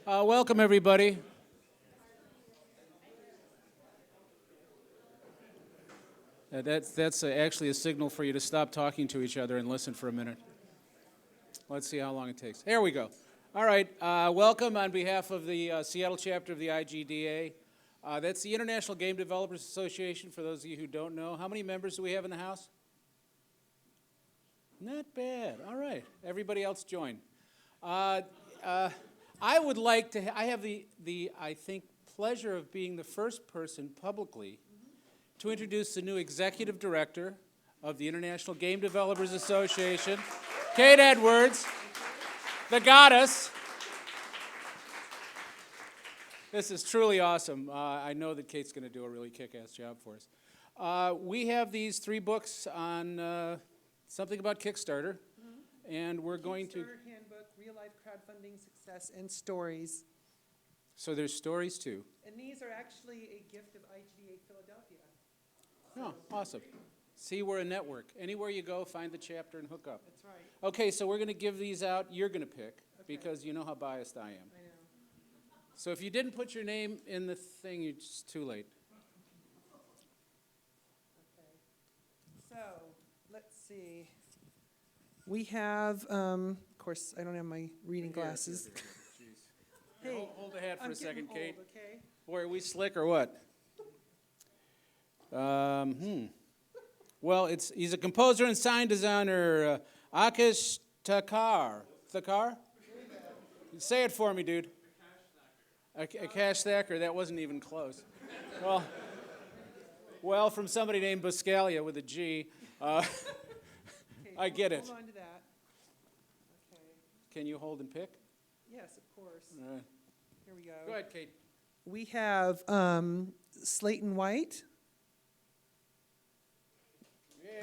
Welcome, everybody. That's actually a signal for you to stop talking to each other and listen for a minute. Let's see how long it takes. There we go. All right, welcome on behalf of the Seattle chapter of the IGDA. That's the International Game Developers Association, for those of you who don't know. How many members do we have in the house? Not bad. All right. Everybody else join. I would like to, I have the I think, pleasure of being the first person publicly to introduce the new executive director of the International Game Developers Association, Kate Edwards, the goddess. This is truly awesome. I know that Kate's going to do a really kick-ass job for us. We have these 3 books on something about Kickstarter, and we're going to... Kickstarter Handbook, Real Life Crowdfunding Success, and Stories. So there's stories too. And these are actually a gift of IGDA Philadelphia. Oh, awesome. See, we're a network. Anywhere you go, find the chapter and hook up. That's right. Okay, so we're going to give these out. You're going to pick, because you know how biased I am. I know. So if you didn't put your name in the thing, it's too late. Okay. So, let's see. We have, of course, I don't have my reading glasses. Here. Hey, hold the hat for I'm a second, getting Kate. old, okay? Boy, are we slick or what? Well, he's a composer and sign designer, Akish Thakar? Say it for me, dude. Akash Thacker, that wasn't even close. Well, from somebody named Buscalia with a G. Okay, I get it. Hold on to that. Okay. Can you hold and pick? Yes, of course. All right. Here we go. Go ahead, Kate. We have Slate and White.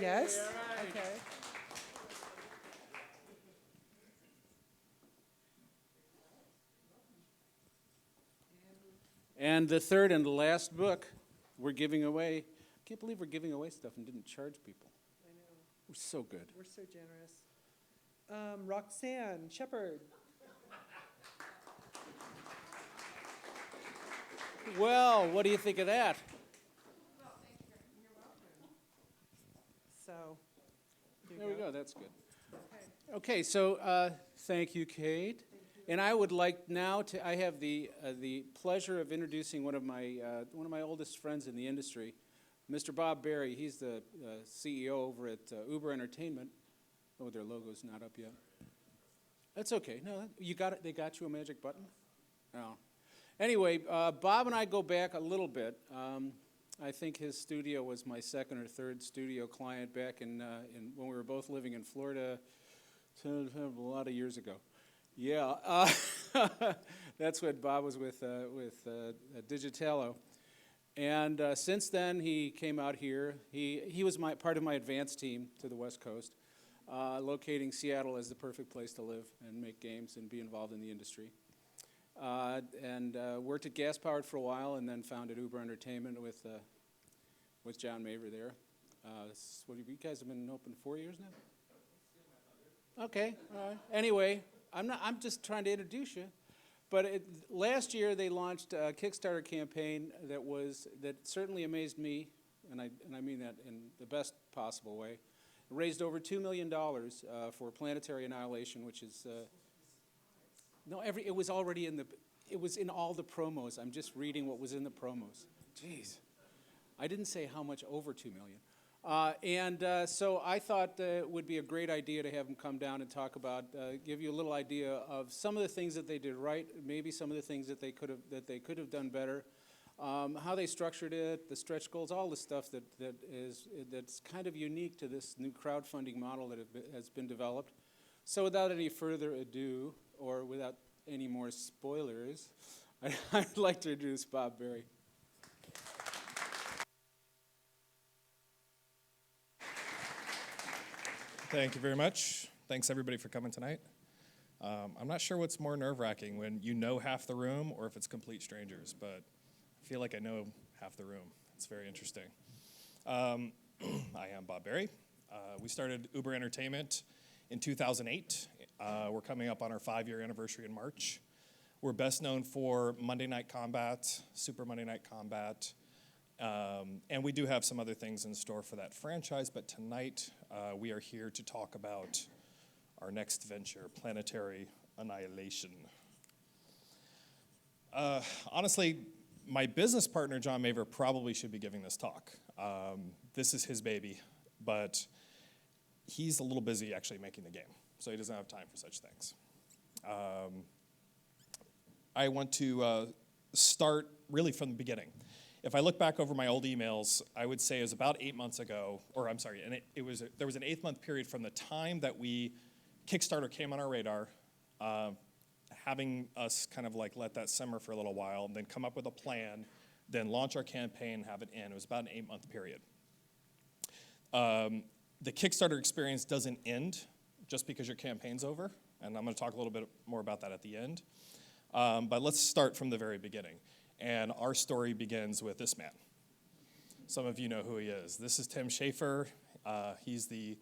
Yes? All right. Okay. And the third and last book we're giving away. I can't believe we're giving away stuff and didn't charge people. I know. We're so good. We're so generous. Roxanne Shepard. Well, what do you think of that? So, There we go. That's good. Okay. Okay, so thank you, Kate. And I would like now to. I have the pleasure of introducing one of my oldest friends in the industry, Mr. Bob Berry. He's the CEO over at Uber Entertainment. Oh, their logo's not up yet. That's okay. No, you got it. They got you a magic button. Oh. Anyway, Bob and I go back a little bit. I think his studio was my second or third studio client back in when we were both living in Florida, a lot of years ago. Yeah, that's when Bob was with IGDASeattle, and since then he came out here. He was part of my advance team to the West Coast, locating Seattle as the perfect place to live and make games and be involved in the industry. And worked at Gas Powered for a while, and then founded Uber Entertainment with Jon Mavor there. You guys have been open 4 years now? Okay, all right. Anyway, I'm just trying to introduce you. But last year they launched a Kickstarter campaign that certainly amazed me, and I mean that in the best possible way. It raised over $2 million for Planetary Annihilation, which is it was already it was in all the promos. I'm just reading what was in the promos. Jeez. I didn't say how much over $2 million. So I thought it would be a great idea to have them come down and talk about, give you a little idea of some of the things that they did right, maybe some of the things that they could have done better, how they structured it, the stretch goals, all the stuff that's kind of unique to this new crowdfunding model that has been developed. So without any further ado, or without any more spoilers, I'd like to introduce Bob Berry. Thank you very much. Thanks, everybody, for coming tonight. I'm not sure what's more nerve-wracking, when you know half the room or if it's complete strangers, but I feel like I know half the room. It's very interesting. I am Bob Berry. We started Uber Entertainment in 2008. We're coming up on our 5-year anniversary in March. We're best known for Monday Night Combat, Super Monday Night Combat, and we do have some other things in store for that franchise, but tonight we are here to talk about our next venture, Planetary Annihilation. Honestly, my business partner, Jon Mavor, probably should be giving this talk. This is his baby, but he's a little busy actually making the game, so he doesn't have time for such things. I want to start really from the beginning. If I look back over my old emails, I would say it was about 8 months ago, or I'm sorry, and there was an 8-month period from the time that Kickstarter came on our radar, having us kind of like let that simmer for a little while, and then come up with a plan, then launch our campaign, have it end. It was about an 8-month period. The Kickstarter experience doesn't end just because your campaign's over, and I'm going to talk a little bit more about that at the end. But let's start from the very beginning. And our story begins with this man. Some of you know who he is. This is Tim Schafer. He's the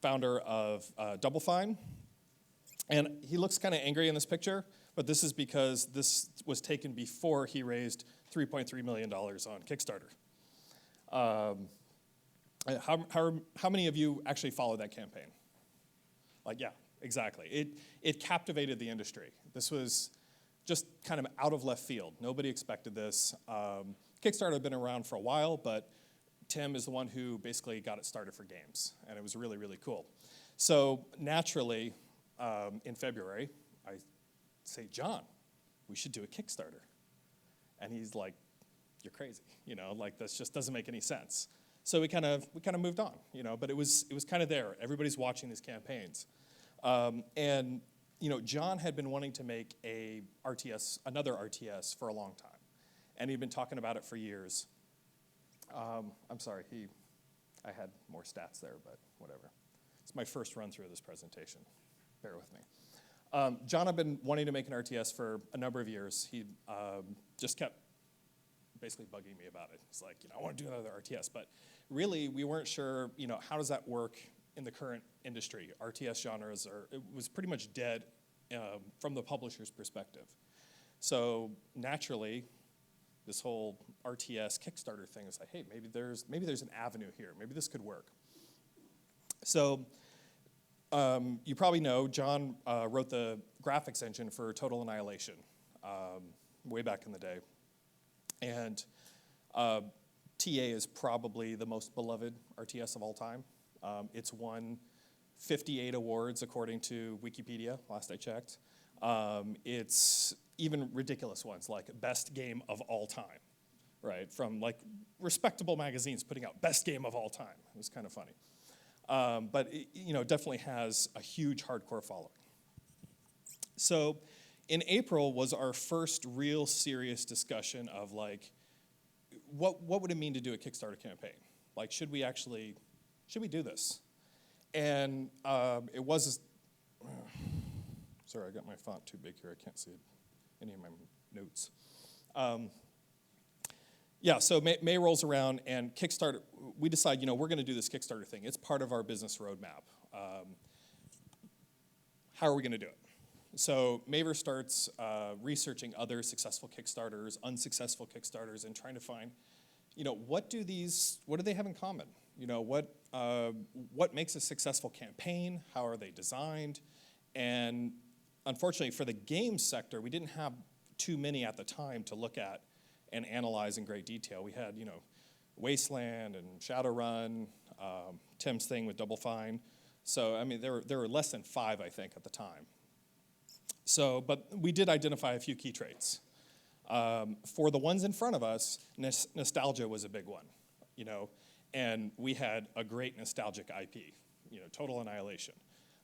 founder of Double Fine. And he looks kind of angry in this picture, but this is because this was taken before he raised $3.3 million on Kickstarter. How many of you actually followed that campaign? Like, yeah, exactly. It captivated the industry. This was just kind of out of left field. Nobody expected this. Kickstarter had been around for a while, but Tim is the one who basically got it started for games, and it was really, really cool. So naturally, in February, I say, John, we should do a Kickstarter. And he's like, you're crazy, like this just doesn't make any sense. So we kind of moved on, but it was kind of there. Everybody's watching these campaigns. And John had been wanting to make another RTS for a long time. And he'd been talking about it for years. I'm sorry, I had more stats there, but whatever. It's my first run through of this presentation. Bear with me. John had been wanting to make an RTS for a number of years. He just kept basically bugging me about it. He's like, I want to do another RTS, but really we weren't sure, how does that work in the current industry? RTS genres it was pretty much dead from the publisher's perspective. So naturally, this whole RTS Kickstarter thing is like, hey, maybe there's an avenue here. Maybe this could work. So you probably know John wrote the graphics engine for Total Annihilation way back in the day. And TA is probably the most beloved RTS of all time. It's won 58 awards according to Wikipedia, last I checked. It's even ridiculous ones like best game of all time, right? From like respectable magazines putting out best game of all time. It was kind of funny. But it definitely has a huge hardcore following. So in April was our first real serious discussion of like, what would it mean to do a Kickstarter campaign? Like, should we do this? And it was, sorry, I got my font too big here. I can't see any of my notes. So May rolls around and Kickstarter, we decide, we're going to do this Kickstarter thing. It's part of our business roadmap. How are we going to do it? So Mavor starts researching other successful Kickstarters, unsuccessful Kickstarters, and trying to find, what do they have in common? What makes a successful campaign? How are they designed? And unfortunately for the game sector, we didn't have too many at the time to look at and analyze in great detail. We had, Wasteland and Shadowrun, Tim's thing with Double Fine. So, I mean, there were less than 5, I think, at the time. So, but we did identify a few key traits. For the ones in front of us, nostalgia was a big one, and we had a great nostalgic IP, Total Annihilation.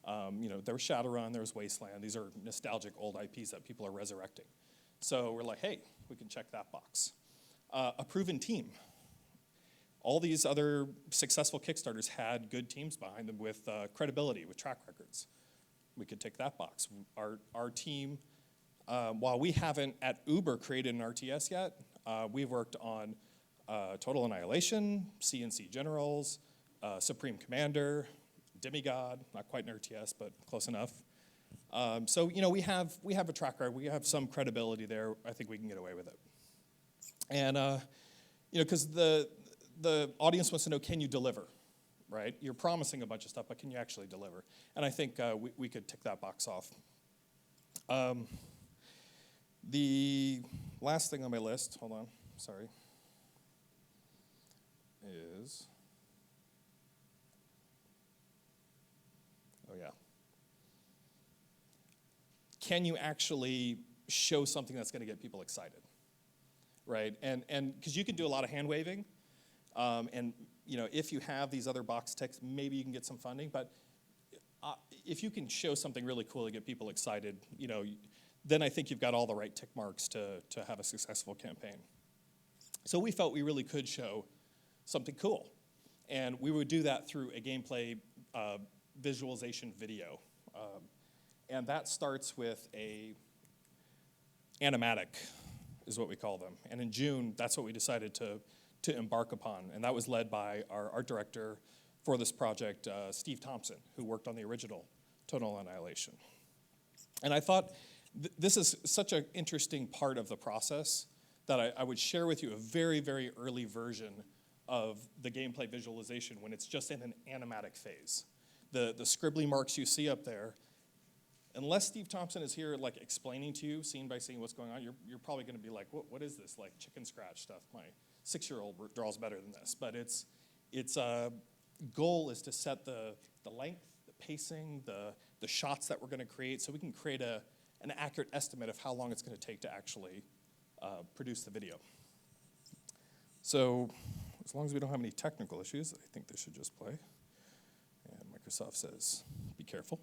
There was Shadowrun, there was Wasteland. These are nostalgic old IPs that people are resurrecting. So we're like, hey, we can check that box. A proven team. All these other successful Kickstarters had good teams behind them with credibility, with track records. We could tick that box. Our team, while we haven't at Uber created an RTS yet, we've worked on Total Annihilation, CNC Generals, Supreme Commander, Demigod, not quite an RTS, but close enough. So we have a track record. We have some credibility there. I think we can get away with it. And because the audience wants to know, can you deliver, right? You're promising a bunch of stuff, but can you actually deliver? And I think we could tick that box off. The last thing on my list, hold on, sorry, is, oh yeah. Can you actually show something that's going to get people excited, right? And because you can do a lot of hand waving, and if you have these other box ticks, maybe you can get some funding. But if you can show something really cool to get people excited, then I think you've got all the right tick marks to have a successful campaign. So we felt we really could show something cool, and we would do that through a gameplay visualization video. And that starts with a animatic, is what we call them. And in June, that's what we decided to embark upon. And that was led by our art director for this project, Steve Thompson, who worked on the original Total Annihilation. And I thought this is such an interesting part of the process that I would share with you a very, very early version of the gameplay visualization when it's just in an animatic phase. The scribbly marks you see up there, unless Steve Thompson is here like explaining to you scene by scene what's going on, you're probably going to be like, what is this, like chicken scratch stuff? My 6-year-old draws better than this. But its goal is to set the length, the pacing, the shots that we're going to create, so we can create an accurate estimate of how long it's going to take to actually produce the video. So as long as we don't have any technical issues, I think this should just play. And Microsoft says, be careful.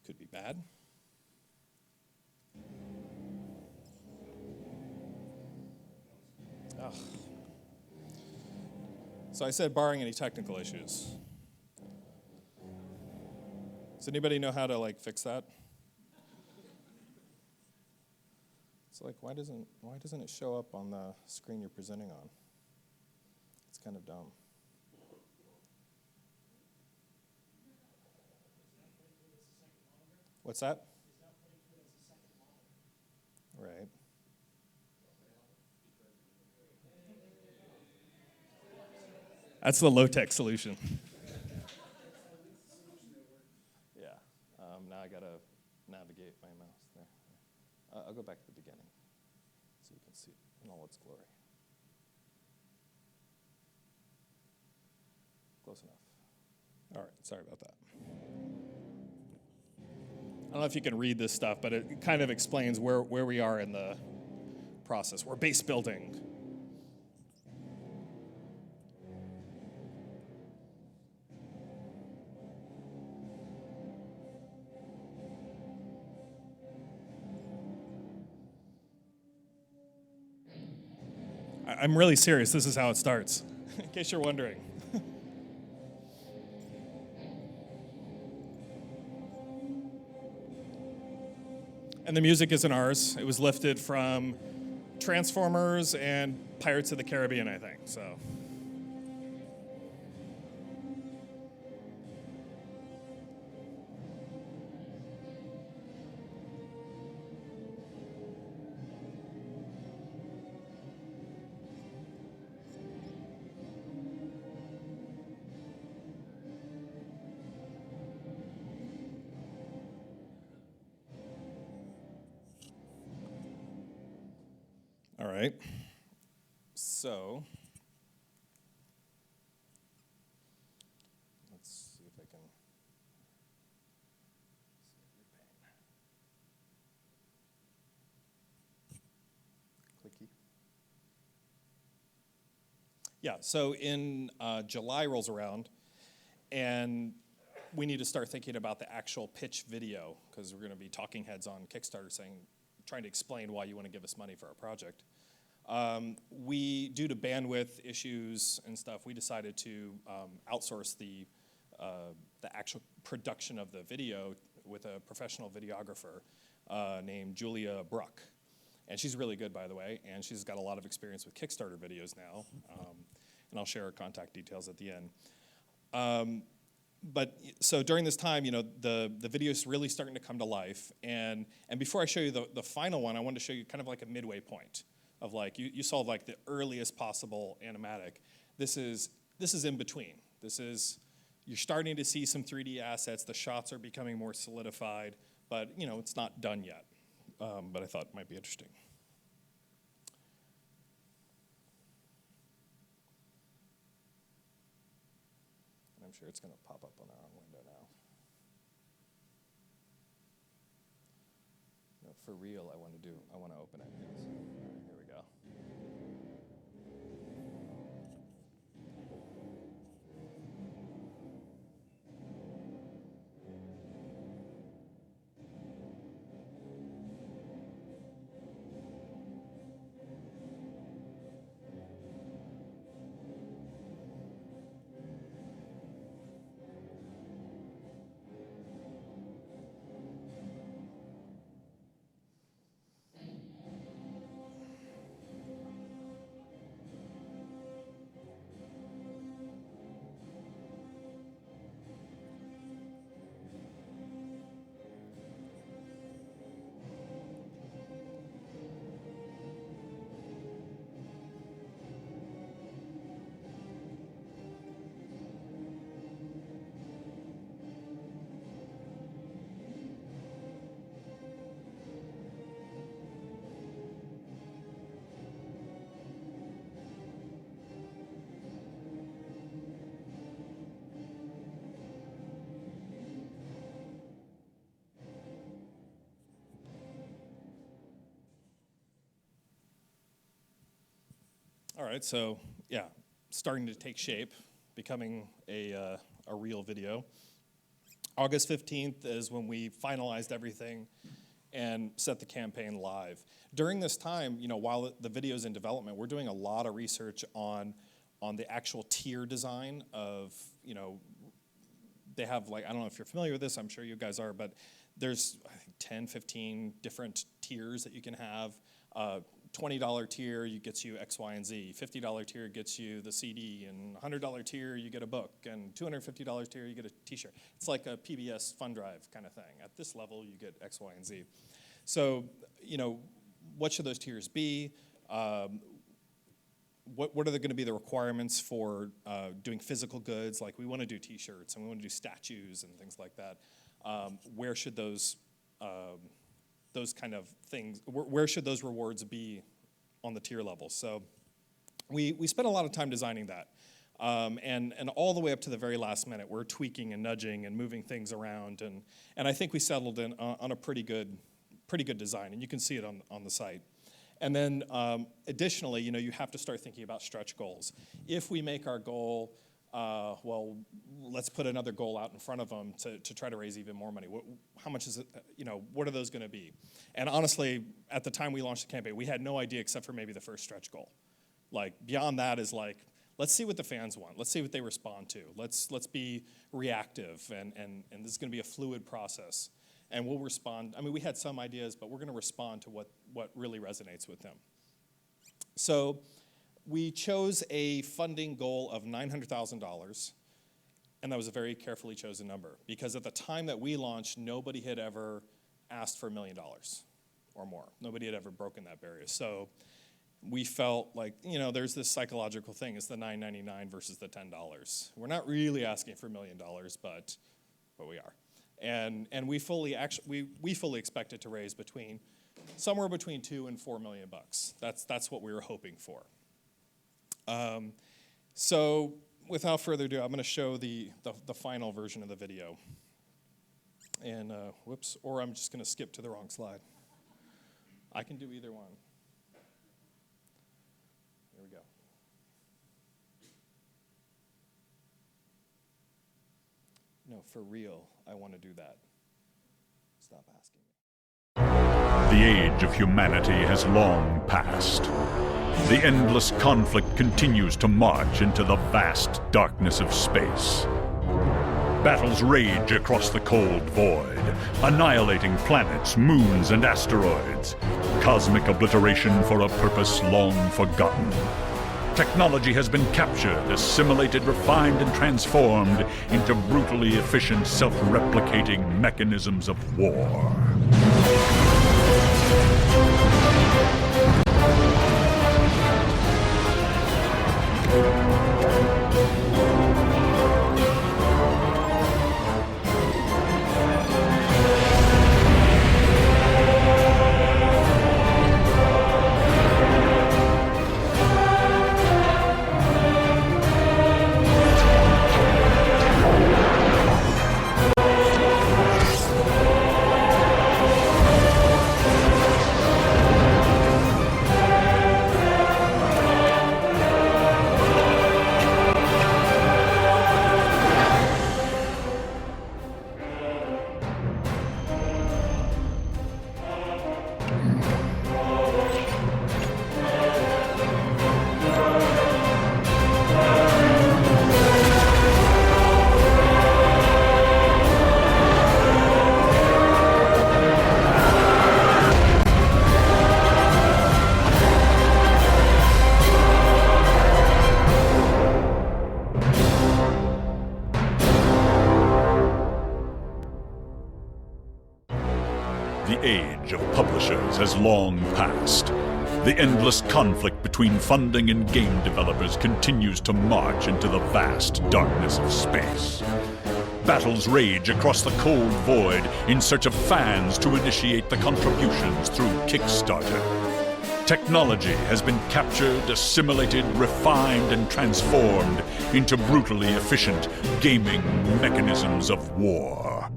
Could be bad. Ugh. So I said barring any technical issues. Does anybody know how to fix that? It's why doesn't it show up on the screen you're presenting on? It's kind of dumb. What's that? Right. That's the low-tech solution. Yeah. Now I gotta navigate my mouse there. I'll go back to the beginning so you can see it in all its glory. Close enough. All right. Sorry about that. I don't know if you can read this stuff, but it kind of explains where we are in the process. We're base building. I'm really serious. This is how it starts, in case you're wondering. And the music isn't ours. It was lifted from Transformers and Pirates of the Caribbean, I think. So. All right. So let's see if I can. Clicky. Yeah. So in July rolls around, and we need to start thinking about the actual pitch video because we're going to be talking heads on Kickstarter trying to explain why you want to give us money for our project. Due to bandwidth issues and stuff, we decided to outsource the actual production of the video with a professional videographer named Julia Bruck. And she's really good, by the way, and she's got a lot of experience with Kickstarter videos now. And I'll share her contact details at the end. so during this time, the video is really starting to come to life. And before I show you the final one, I wanted to show you kind of like a midway point of like, you saw like the earliest possible animatic. This is in between. You're starting to see some 3D assets. The shots are becoming more solidified, but it's not done yet. But I thought it might be interesting. And I'm sure it's going to pop up on our own window now. No, for real, I want to open it. Yes. All right, here we go. All right, so yeah, starting to take shape, becoming a real video. August 15th is when we finalized everything and set the campaign live. During this time, while the video's in development, we're doing a lot of research on the actual tier design of, they have like, I don't know if you're familiar with this, I'm sure you guys are, but there's I think 10, 15 different tiers that you can have. $20 tier gets you X, Y, and Z. $50 tier gets you the CD, and $100 tier you get a book, and $250 tier you get a T-shirt. It's like a PBS fun drive kind of thing. At this level, you get X, Y, and Z. So, what should those tiers be? What are going to be the requirements for doing physical goods? Like we want to do T-shirts and we want to do statues and things like that. Where should those kind of things, where should those rewards be on the tier level? So we spent a lot of time designing that. And all the way up to the very last minute, we're tweaking and nudging and moving things around. And I think we settled in on a pretty good design, and you can see it on the site. And then additionally, you have to start thinking about stretch goals. If we make our goal, well, let's put another goal out in front of them to try to raise even more money. How much is it, what are those going to be? And honestly, at the time we launched the campaign, we had no idea except for maybe the first stretch goal. Like, beyond that is like, let's see what the fans want. Let's see what they respond to. Let's be reactive, and this is going to be a fluid process. And we'll respond. I mean, we had some ideas, but we're going to respond to what really resonates with them. So we chose a funding goal of $900,000, and that was a very carefully chosen number, because at the time that we launched, nobody had ever asked for $1 million or more. Nobody had ever broken that barrier. So we felt like, there's this psychological thing. It's the $9.99 versus the $10. We're not really asking for $1 million, but we are. And we fully expected to raise somewhere between $2 and $4 million bucks. That's what we were hoping for. So without further ado, I'm going to show the final version of the video. And whoops, or I'm just going to skip to the wrong slide. I can do either one. Here we go. No, for real, I want to do that. Stop asking me. The age of humanity has long passed. The endless conflict continues to march into the vast darkness of space. Battles rage across the cold void, annihilating planets, moons, and asteroids. Cosmic obliteration for a purpose long forgotten. Technology has been captured, assimilated, refined, and transformed into brutally efficient, self-replicating mechanisms of war. The age of publishers has long passed. The endless conflict between funding and game developers continues to march into the vast darkness of space. Battles rage across the cold void in search of fans to initiate the contributions through Kickstarter. Technology has been captured, assimilated, refined, and transformed into brutally efficient gaming mechanisms of war.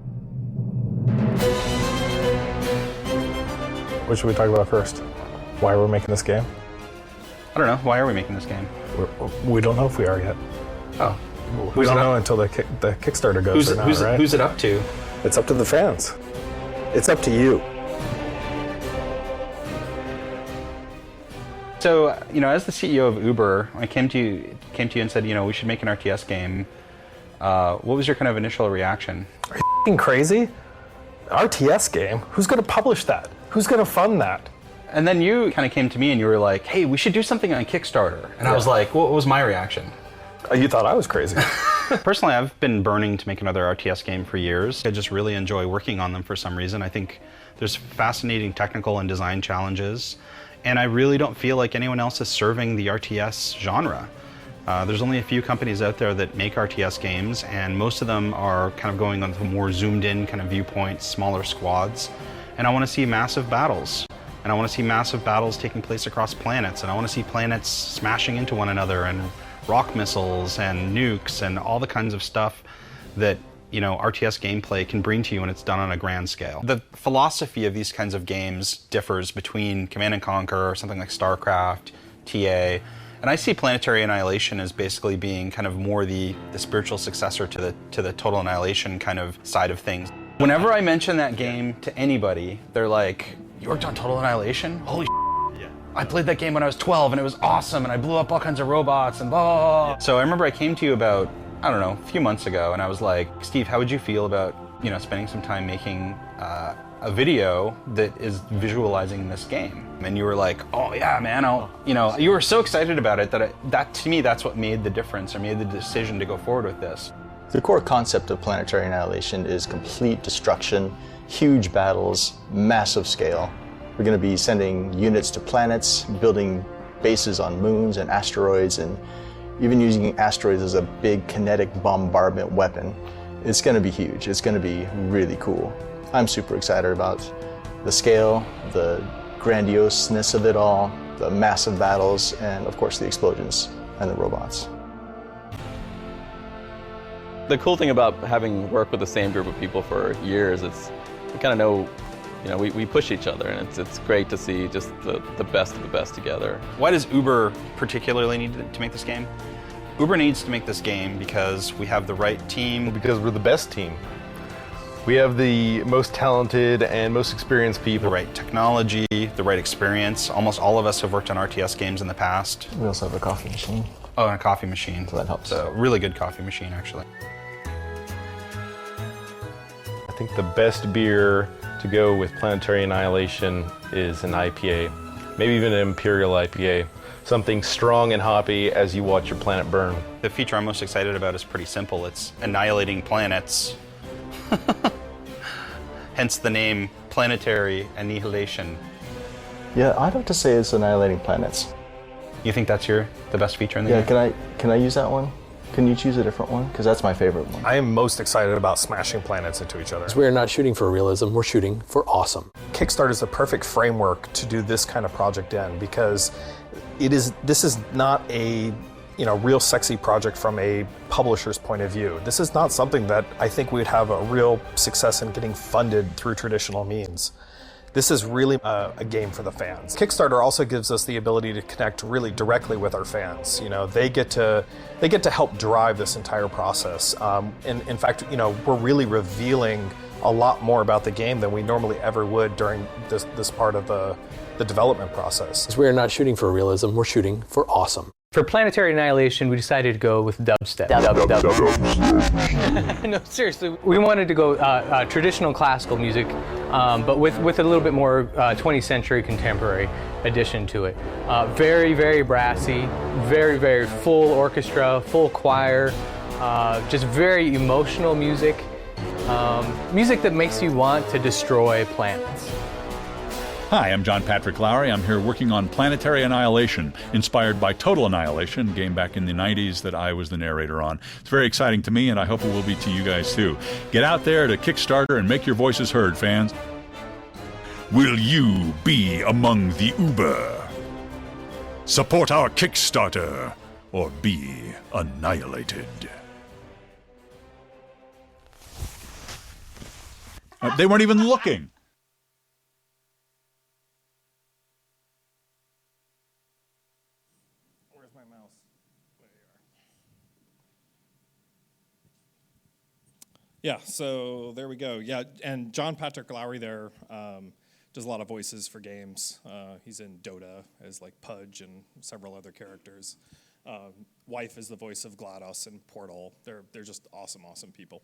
What should we talk about first? Why we're making this game? I don't know. Why are we making this game? We don't know if we are yet. Oh. We don't know until the Kickstarter goes or not, right? Who's it up to? It's up to the fans. It's up to you. So, as the CEO of Uber, I came to you and said, we should make an RTS game. What was your kind of initial reaction? Are you f***ing crazy? RTS game? Who's going to publish that? Who's going to fund that? And then you kind of came to me and you were like, hey, we should do something on Kickstarter. And I was like, what was my reaction? You thought I was crazy. Personally, I've been burning to make another RTS game for years. I just really enjoy working on them for some reason. I think there's fascinating technical and design challenges. And I really don't feel like anyone else is serving the RTS genre. There's only a few companies out there that make RTS games, and most of them are kind of going on the more zoomed in kind of viewpoints, smaller squads. And I want to see massive battles. And I want to see massive battles taking place across planets. And I want to see planets smashing into one another, and rock missiles and nukes and all the kinds of stuff that RTS gameplay can bring to you when it's done on a grand scale. The philosophy of these kinds of games differs between Command & Conquer or something like StarCraft, TA, and I see Planetary Annihilation as basically being kind of more the spiritual successor to the Total Annihilation kind of side of things. Whenever I mention that game to anybody, they're like, you worked on Total Annihilation? Holy yeah. I played that game when I was 12 and it was awesome and I blew up all kinds of robots and blah, blah, blah. So I remember I came to you about, I don't know, a few months ago, and I was like, Steve, how would you feel about, spending some time making a video that is visualizing this game? And you were like, oh yeah, man, you were so excited about it that to me, that's what made the difference or made the decision to go forward with this. The core concept of Planetary Annihilation is complete destruction, huge battles, massive scale. We're going to be sending units to planets, building bases on moons and asteroids, and even using asteroids as a big kinetic bombardment weapon. It's going to be huge. It's going to be really cool. I'm super excited about the scale, the grandioseness of it all, the massive battles, and of course the explosions and the robots. The cool thing about having worked with the same group of people for years is we kind of know, we push each other, and it's great to see just the best of the best together. Why does Uber particularly need to make this game? Uber needs to make this game because we have the right team. Because we're the best team. We have the most talented and most experienced people. The right technology, the right experience. Almost all of us have worked on RTS games in the past. We also have a coffee machine. Oh, and a coffee machine. So that helps. So really good coffee machine, actually. I think the best beer to go with Planetary Annihilation is an IPA, maybe even an Imperial IPA. something strong and hoppy as you watch your planet burn. The feature I'm most excited about is pretty simple. It's annihilating planets. Hence the name Planetary Annihilation. Yeah, I'd have to say it's annihilating planets. You think that's the best feature in the Yeah, game? can I use that one? Can you choose a different one? Because that's my favorite one. I am most excited about smashing planets into each other. We're not shooting for realism, we're shooting for awesome. Kickstarter is the perfect framework to do this kind of project in, because this is not a real sexy project from a publisher's point of view. This is not something that I think we would have a real success in getting funded through traditional means. This is really a game for the fans. Kickstarter also gives us the ability to connect really directly with our fans. They get to help drive this entire process. In fact, we're really revealing a lot more about the game than we normally ever would during this part of the development process. We're not shooting for realism, we're shooting for awesome. For Planetary Annihilation, we decided to go with dubstep. No, seriously, we wanted to go traditional classical music, but with a little bit more 20th century contemporary addition to it. Very, very brassy, very, very full orchestra, full choir, just very emotional music. Music that makes you want to destroy planets. Hi, I'm John Patrick Lowry. I'm here working on Planetary Annihilation, inspired by Total Annihilation, a game back in the 90s that I was the narrator on. It's very exciting to me, and I hope it will be to you guys too. Get out there to Kickstarter and make your voices heard, fans. Will you be among the Uber? Support our Kickstarter or be annihilated. They weren't even looking. Yeah, so there we go. Yeah, and Jon Patrick Lowry there does a lot of voices for games. He's in Dota as like Pudge and several other characters. Wife is the voice of GLaDOS in Portal. They're just awesome people.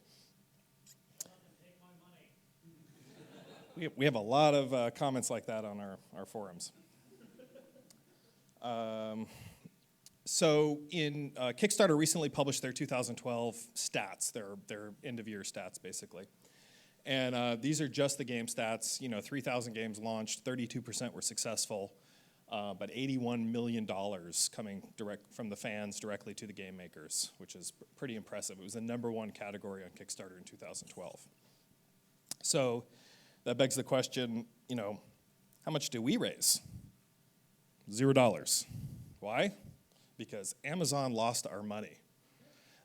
We have a lot of comments like that on our forums. So Kickstarter recently published their 2012 stats, their end-of-year stats, basically. And these are just the game stats. 3,000 games launched, 32% were successful, but $81 million coming direct from the fans directly to the game makers, which is pretty impressive. It was the #1 category on Kickstarter in 2012. So that begs the question, how much do we raise? $0. Why? Because Amazon lost our money.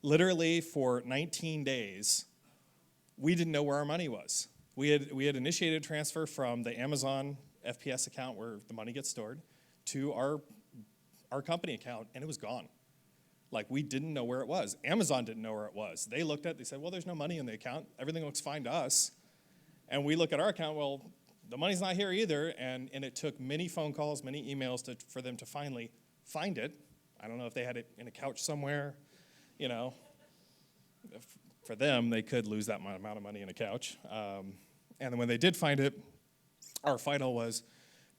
Literally for 19 days, we didn't know where our money was. We had initiated a transfer from the Amazon FPS account where the money gets stored to our company account, and it was gone. Like, we didn't know where it was. Amazon didn't know where it was. They looked at it, they said, well, there's no money in the account. Everything looks fine to us. And we look at our account, well, the money's not here either, and it took many phone calls, many emails for them to finally find it. I don't know if they had it in a couch somewhere, For them, they could lose that amount of money in a couch. And then when they did find it, our final was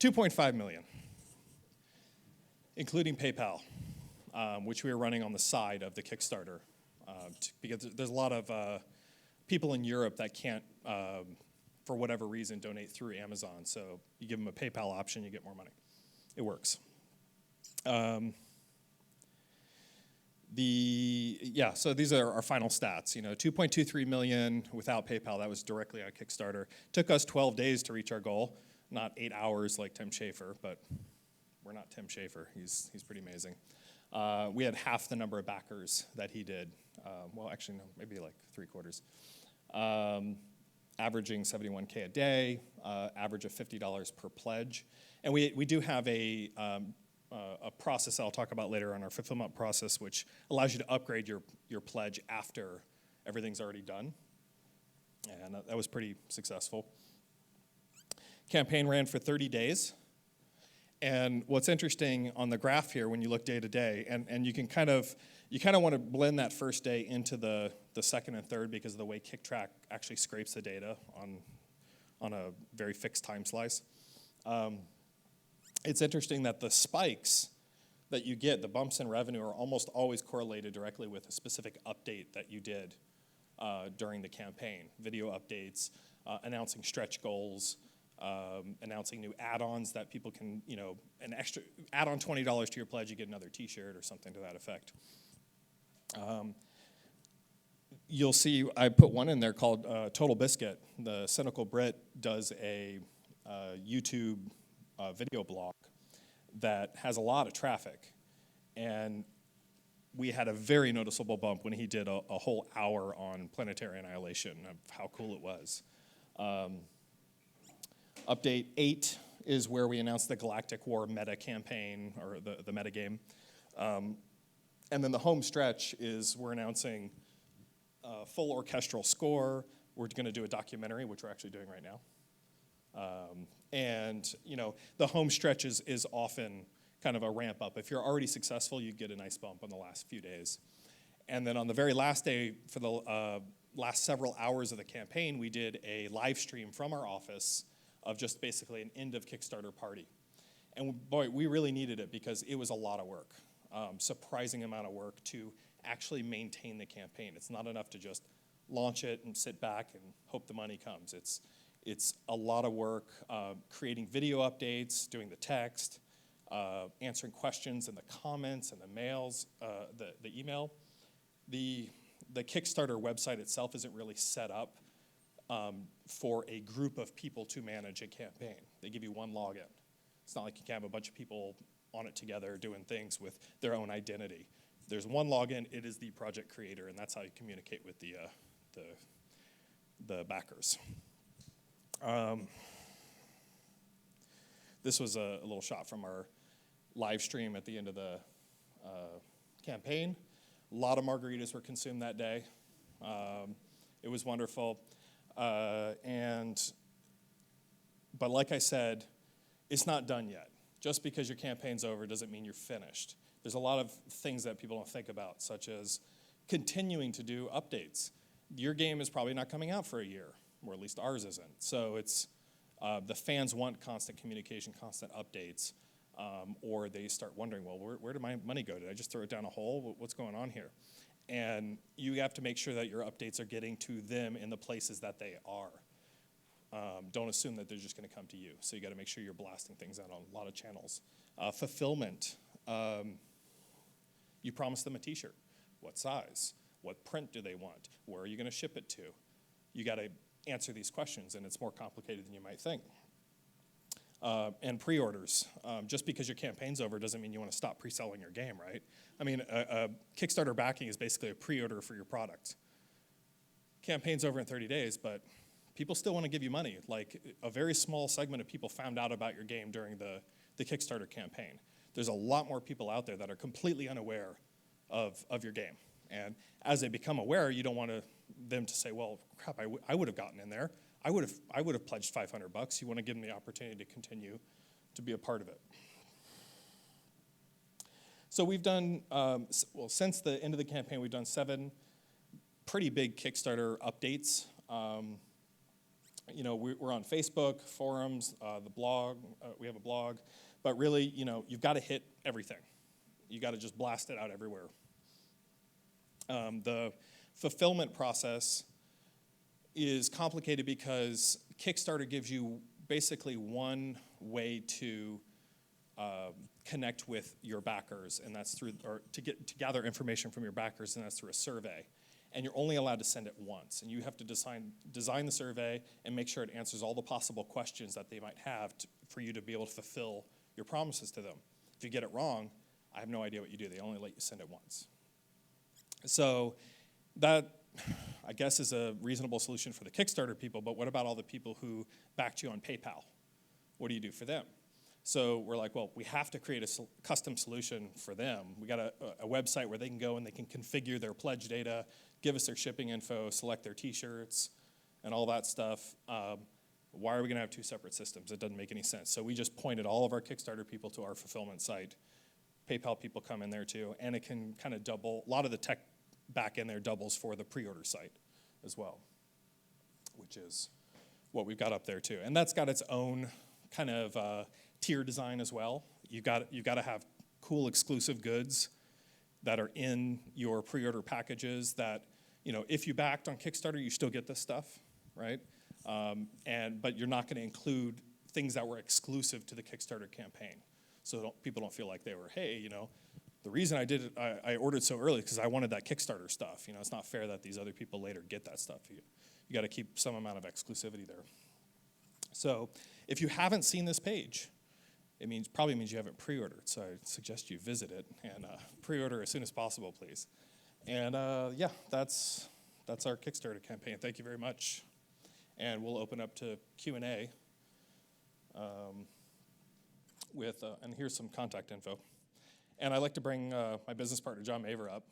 $2.5 million, including PayPal, which we were running on the side of the Kickstarter, because there's a lot of people in Europe that can't, for whatever reason, donate through Amazon. So you give them a PayPal option, you get more money. It works. So these are our final stats. $2.23 million without PayPal. That was directly on Kickstarter. Took us 12 days to reach our goal, not 8 hours like Tim Schafer, but we're not Tim Schafer. He's pretty amazing. We had half the number of backers that he did. Well, actually, no, maybe like 3/4. Averaging $71K a day, average of $50 per pledge. And we do have a process I'll talk about later on our fulfillment process, which allows you to upgrade your pledge after everything's already done. And that was pretty successful. Campaign ran for 30 days. And what's interesting on the graph here, when you look day to day, and you kind of want to blend that first day into the second and third because of the way KickTrack actually scrapes the data on a very fixed time slice. It's interesting that the spikes that you get, the bumps in revenue, are almost always correlated directly with a specific update that you did during the campaign. Video updates, announcing stretch goals, announcing new add-ons that people can, an extra, add on $20 to your pledge, you get another t-shirt or something to that effect. You'll see I put one in there called Total Biscuit. The Cynical Brit does a YouTube video blog that has a lot of traffic, and we had a very noticeable bump when he did a whole hour on Planetary Annihilation of how cool it was. Update 8 is where we announced the Galactic War meta campaign, or the meta game. And then the home stretch is we're announcing full orchestral score. We're going to do a documentary, which we're actually doing right now. And the home stretch is often kind of a ramp up. If you're already successful, you get a nice bump on the last few days. And then on the very last day, for the last several hours of the campaign, we did a live stream from our office of just basically an end of Kickstarter party. And boy, we really needed it because it was a lot of work, surprising amount of work to actually maintain the campaign. It's not enough to just launch it and sit back and hope the money comes. It's a lot of work, creating video updates, doing the text, answering questions in the comments and the mails, the email. The Kickstarter website itself isn't really set up for a group of people to manage a campaign. They give you one login. It's not like you can have a bunch of people on it together doing things with their own identity. There's one login, it is the project creator, and that's how you communicate with the backers. This was a little shot from our live stream at the end of the campaign. A lot of margaritas were consumed that day. It was wonderful. But like I said, it's not done yet. Just because your campaign's over doesn't mean you're finished. There's a lot of things that people don't think about, such as continuing to do updates. Your game is probably not coming out for a year, or at least ours isn't. So it's the fans want constant communication, constant updates, or they start wondering, well, where did my money go? Did I just throw it down a hole? What's going on here? And you have to make sure that your updates are getting to them in the places that they are. Don't assume that they're just going to come to you. So you got to make sure you're blasting things out on a lot of channels. Fulfillment. You promise them a t-shirt. What size? What print do they want? Where are you going to ship it to? You got to answer these questions, and it's more complicated than you might think. And pre-orders. Just because your campaign's over doesn't mean you want to stop pre-selling your game, right? I mean, a Kickstarter backing is basically a pre-order for your product. Campaign's over in 30 days, but people still want to give you money. Like, a very small segment of people found out about your game during the Kickstarter campaign. There's a lot more people out there that are completely unaware of your game. And as they become aware, you don't want them to say, well, crap, I would have gotten in there. I would have pledged $500. You want to give them the opportunity to continue to be a part of it. So we've done, since the end of the campaign, we've done 7 pretty big Kickstarter updates. We're on Facebook, forums, the blog. We have a blog. But really, you've got to hit everything. You got to just blast it out everywhere. The fulfillment process is complicated because Kickstarter gives you basically one way to connect with your backers, and that's to gather information from your backers, and that's through a survey. And you're only allowed to send it once, and you have to design the survey and make sure it answers all the possible questions that they might have for you to be able to fulfill your promises to them. If you get it wrong, I have no idea what you do. They only let you send it once. So that, I guess, is a reasonable solution for the Kickstarter people, but what about all the people who backed you on PayPal? What do you do for them? So we're like, well, we have to create a custom solution for them. We got a website where they can go and they can configure their pledge data, give us their shipping info, select their t-shirts, and all that stuff. Why are we going to have 2 separate systems? It doesn't make any sense. So we just pointed all of our Kickstarter people to our fulfillment site. PayPal people come in there too, and it can kind of double. A lot of the tech back in there doubles for the pre-order site as well, which is what we've got up there too. And that's got its own kind of tier design as well. You got to have cool exclusive goods that are in your pre-order packages that, if you backed on Kickstarter, you still get this stuff, right? But you're not going to include things that were exclusive to the Kickstarter campaign. So people don't feel like they were, hey, the reason I did it, I ordered so early because I wanted that Kickstarter stuff. It's not fair that these other people later get that stuff. You got to keep some amount of exclusivity there. So if you haven't seen this page, it probably means you haven't pre-ordered. So I suggest you visit it and pre-order as soon as possible, please. And yeah, that's our Kickstarter campaign. Thank you very much. And we'll open up to Q&A and here's some contact info. And I'd like to bring my business partner, Jon Mavor, up.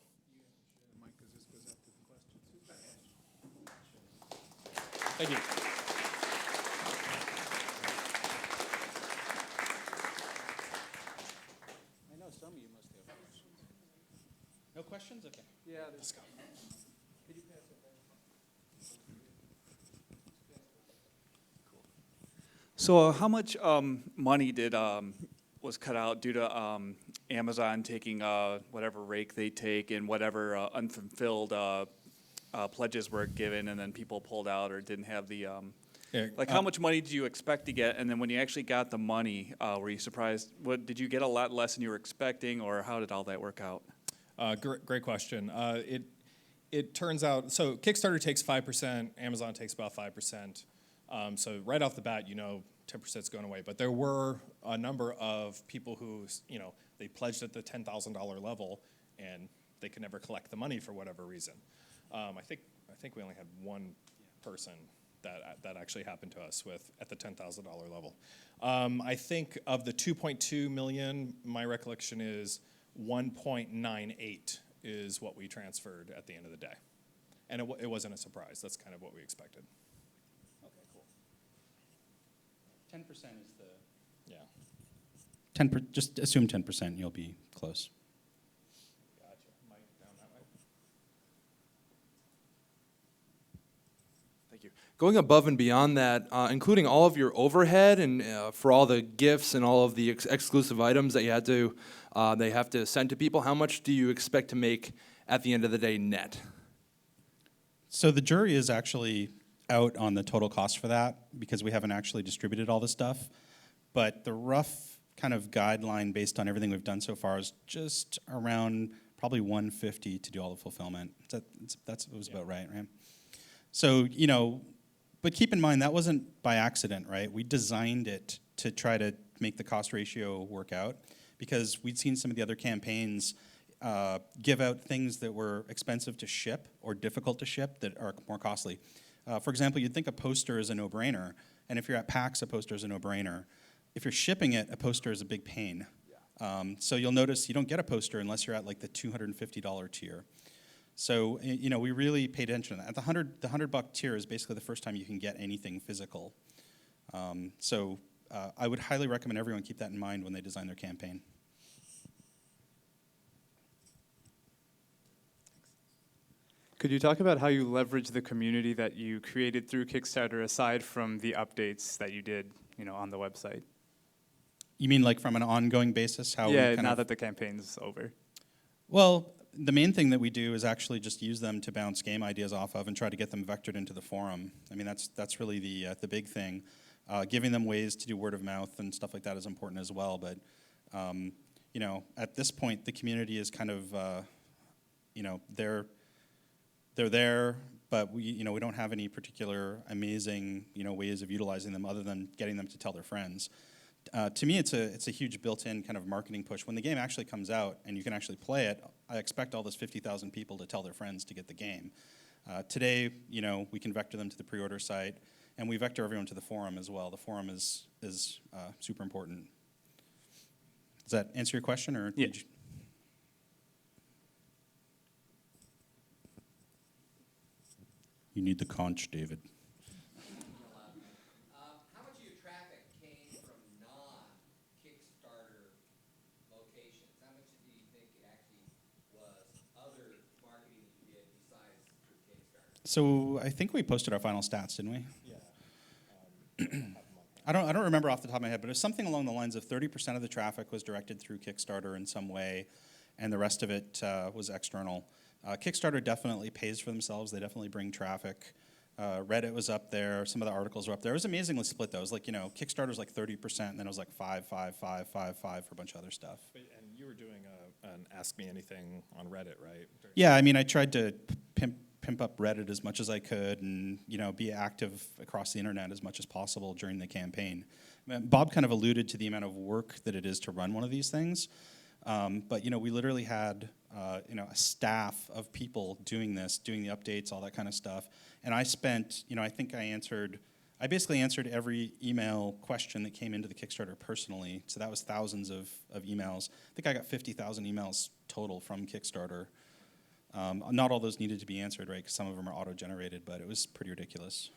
Thank you. I know some of you must have questions. No questions? Okay. Yeah, Let's go. Could you pass it back? So how much money was cut out due to Amazon taking whatever rake they take and whatever unfulfilled pledges were given, and then people pulled out or didn't have the how much money did you expect to get, and then when you actually got the money, were you surprised? Did you get a lot less than you were expecting, or how did all that work out? Great question. It turns out, so Kickstarter takes 5%, Amazon takes about 5%. So right off the bat, 10% is going away. But there were a number of people who, they pledged at the $10,000 level, and they could never collect the money for whatever reason. I think we only had one person that actually happened to us at the $10,000 level. I think of the 2.2 million, my recollection is 1.98 is what we transferred at the end of the day. And it wasn't a surprise. That's kind of what we expected. Okay, cool. 10% is the... Yeah. Just assume 10%, you'll be close. Gotcha. Mike, down that way. Thank you. Going above and beyond that, including all of your overhead and for all the gifts and all of the exclusive items that they have to send to people, how much do you expect to make at the end of the day net? So the jury is actually out on the total cost for that because we haven't actually distributed all the stuff. But the rough kind of guideline based on everything we've done so far is just around probably $150 to do all the fulfillment. That was about right? So, but keep in mind that wasn't by accident, right? We designed it to try to make the cost ratio work out because we'd seen some of the other campaigns give out things that were expensive to ship or difficult to ship that are more costly. For example, you'd think a poster is a no-brainer, and if you're at PAX, a poster is a no-brainer. If you're shipping it, a poster is a big pain. So you'll notice you don't get a poster unless you're at like the $250 tier. So we really paid attention to that. At the $100 tier is basically the first time you can get anything physical. So I would highly recommend everyone keep that in mind when they design their campaign. Could you talk about how you leverage the community that you created through Kickstarter aside from the updates that you did, on the website? You mean like from an ongoing basis? Now that the campaign's over. Well, the main thing that we do is actually just use them to bounce game ideas off of and try to get them vectored into the forum. I mean, that's really the big thing. Giving them ways to do word of mouth and stuff like that is important as well. But at this point, the community is kind of, they're there, but we don't have any particular amazing ways of utilizing them other than getting them to tell their friends. To me, it's a huge built-in kind of marketing push. When the game actually comes out and you can actually play it, I expect all those 50,000 people to tell their friends to get the game. Today, we can vector them to the pre-order site, and we vector everyone to the forum as well. The forum is super important. Does that answer your question, or? Yeah. You need the conch, David. How much of your traffic came from non-Kickstarter locations? How much do you think it actually was other marketing you did besides through Kickstarter? So I think we posted our final stats, didn't we? Yeah. I don't remember off the top of my head, but it was something along the lines of 30% of the traffic was directed through Kickstarter in some way, and the rest of it was external. Kickstarter definitely pays for themselves. They definitely bring traffic. Reddit was up there. Some of the articles were up there. It was amazingly split, though. It was like, Kickstarter's like 30%, and then it was like 5 for a bunch of other stuff. And you were doing an Ask Me Anything on Reddit, right? Yeah, I mean, I tried to pimp up Reddit as much as I could and, be active across the internet as much as possible during the campaign. Bob kind of alluded to the amount of work that it is to run one of these things. But, we literally had, a staff of people doing this, doing the updates, all that kind of stuff. And I spent, I think I basically answered every email question that came into the Kickstarter personally. So that was thousands of emails. I think I got 50,000 emails total from Kickstarter. Not all those needed to be answered, right, because some of them are auto-generated, but it was pretty ridiculous.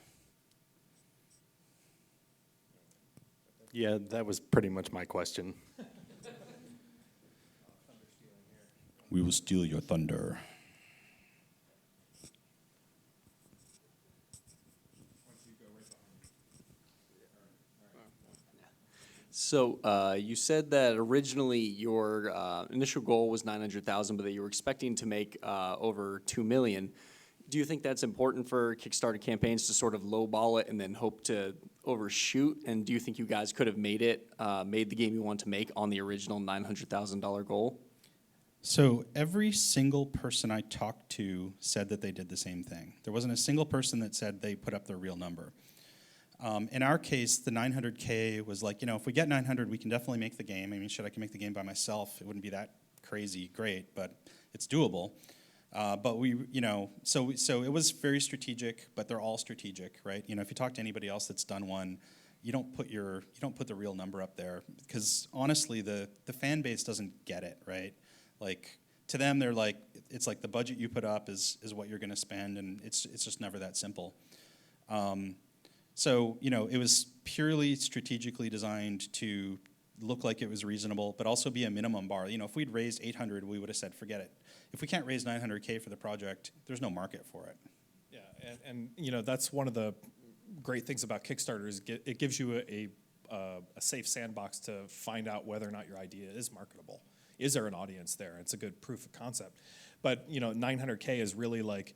Yeah, that was pretty much my question. We will steal your thunder. So you said that originally your initial goal was 900,000, but that you were expecting to make over 2 million. Do you think that's important for Kickstarter campaigns to sort of lowball it and then hope to overshoot? And do you think you guys could have made the game you want to make on the original $900,000 goal? So every single person I talked to said that they did the same thing. There wasn't a single person that said they put up their real number. In our case, the 900K was like, if we get 900, we can definitely make the game. I mean, I can make the game by myself, it wouldn't be that crazy great, but it's doable. But we, so it was very strategic, but they're all strategic, right? If you talk to anybody else that's done one, you don't put the real number up there because honestly, the fan base doesn't get it, right? Like to them, they're like, it's like the budget you put up is what you're going to spend, and it's just never that simple. So, it was purely strategically designed to look like it was reasonable, but also be a minimum bar. If we'd raised 800, we would have said, forget it. If we can't raise 900K for the project, there's no market for it. Yeah, and that's one of the great things about Kickstarter is it gives you a safe sandbox to find out whether or not your idea is marketable. Is there an audience there? It's a good proof of concept. But 900K is really like,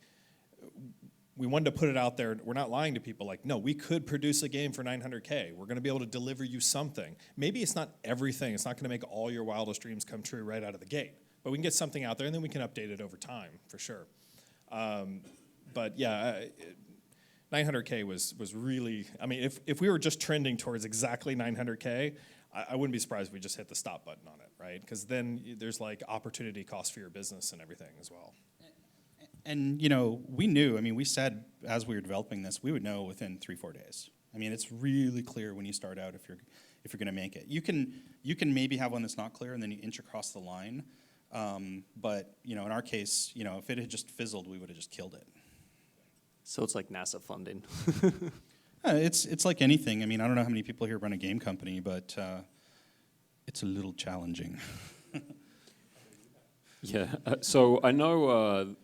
we wanted to put it out there. We're not lying to people like, no, we could produce a game for 900K. We're going to be able to deliver you something. Maybe it's not everything. It's not going to make all your wildest dreams come true right out of the gate. But we can get something out there, and then we can update it over time, for sure. But yeah, 900K was really, I mean, if we were just trending towards exactly 900K, I wouldn't be surprised if we just hit the stop button on it, right? Because then there's like opportunity cost for your business and everything as well. And, we knew, we said as we were developing this, we would know within 3-4 days. I mean, it's really clear when you start out if you're going to make it. You can maybe have one that's not clear and then you inch across the line. But, in our case, if it had just fizzled, we would have just killed it. So it's like NASA funding. It's like anything. I don't know how many people here run a game company, but it's a little challenging. Yeah, so I know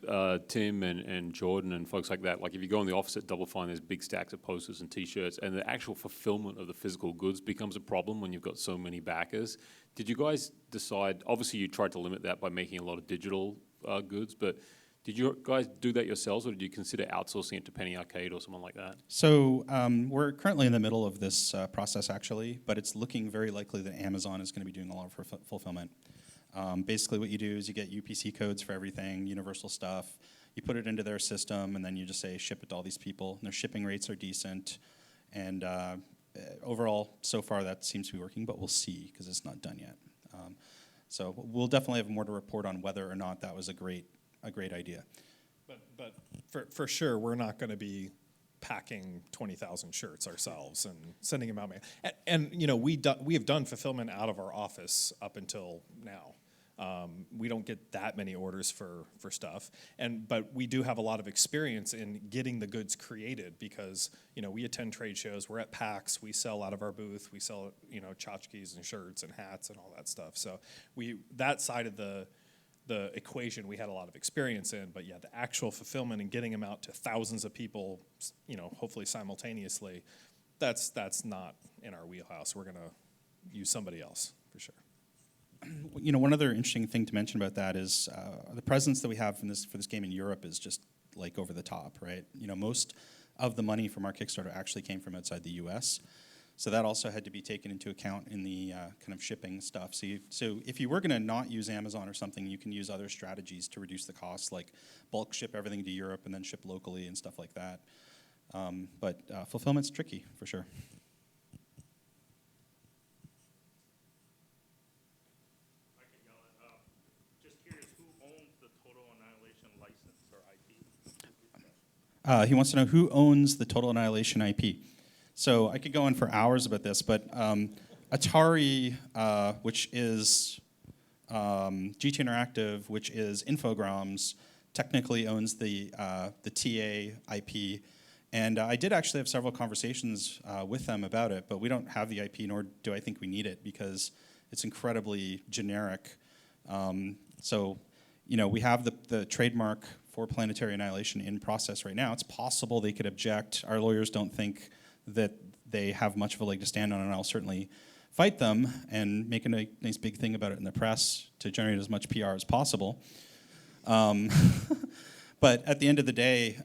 Tim and Jordan and folks like that, like if you go in the office at Double Fine, there's big stacks of posters and T-shirts, and the actual fulfillment of the physical goods becomes a problem when you've got so many backers. Did you guys decide, obviously you tried to limit that by making a lot of digital goods, but did you guys do that yourselves, or did you consider outsourcing it to Penny Arcade or someone like that? So we're currently in the middle of this process, actually, but it's looking very likely that Amazon is going to be doing a lot of fulfillment. Basically what you do is you get UPC codes for everything, universal stuff. You put it into their system, and then you just say ship it to all these people. And their shipping rates are decent. And overall, so far, that seems to be working, but we'll see because it's not done yet. So we'll definitely have more to report on whether or not that was a great idea. But for sure, we're not going to be packing 20,000 shirts ourselves and sending them out. And we have done fulfillment out of our office up until now. We don't get that many orders for stuff, but we do have a lot of experience in getting the goods created because we attend trade shows, we're at PAX, we sell out of our booth, we sell tchotchkes and shirts and hats and all that stuff. So that side of the equation we had a lot of experience in, but yeah, the actual fulfillment and getting them out to thousands of people, hopefully simultaneously, that's not in our wheelhouse. We're gonna use somebody else for sure. You know, one other interesting thing to mention about that is the presence that we have for this game in Europe is just like over the top, right? You know, most of the money from our Kickstarter actually came from outside the U.S., so that also had to be taken into account in the kind of shipping stuff. So if you were going to not use Amazon or something, you can use other strategies to reduce the costs, like bulk ship everything to Europe and then ship locally and stuff like that. But fulfillment's tricky for sure. He wants to know who owns the Total Annihilation IP. So I could go on for hours about this, but Atari, which is GT Interactive, which is Infogrames, technically owns the TA IP. And I did actually have several conversations with them about it, but we don't have the IP, nor do I think we need it, because it's incredibly generic. So, you know, we have the trademark for Planetary Annihilation in process right now. It's possible they could object. Our lawyers don't think that they have much of a leg to stand on, and I'll certainly fight them and make a nice big thing about it in the press to generate as much PR as possible. But at the end of the day,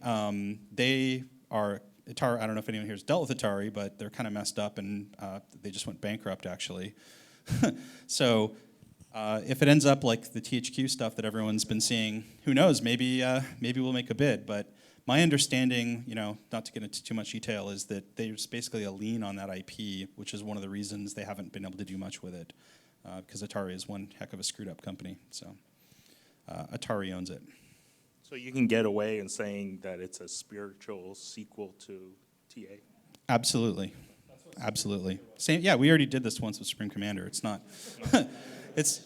they are, Atari, I don't know if anyone here has dealt with Atari, but they're kind of messed up, and they just went bankrupt, actually. So if it ends up like the THQ stuff that everyone's been seeing, who knows, maybe we'll make a bid. But my understanding, you know, not to get into too much detail, is that there's basically a lien on that IP, which is one of the reasons they haven't been able to do much with it, because Atari is one heck of a screwed up company. So Atari owns it. So you can get away in saying that it's a spiritual sequel to TA? Absolutely. Absolutely. Same. Yeah, we already did this once with Supreme Commander. It's not. it's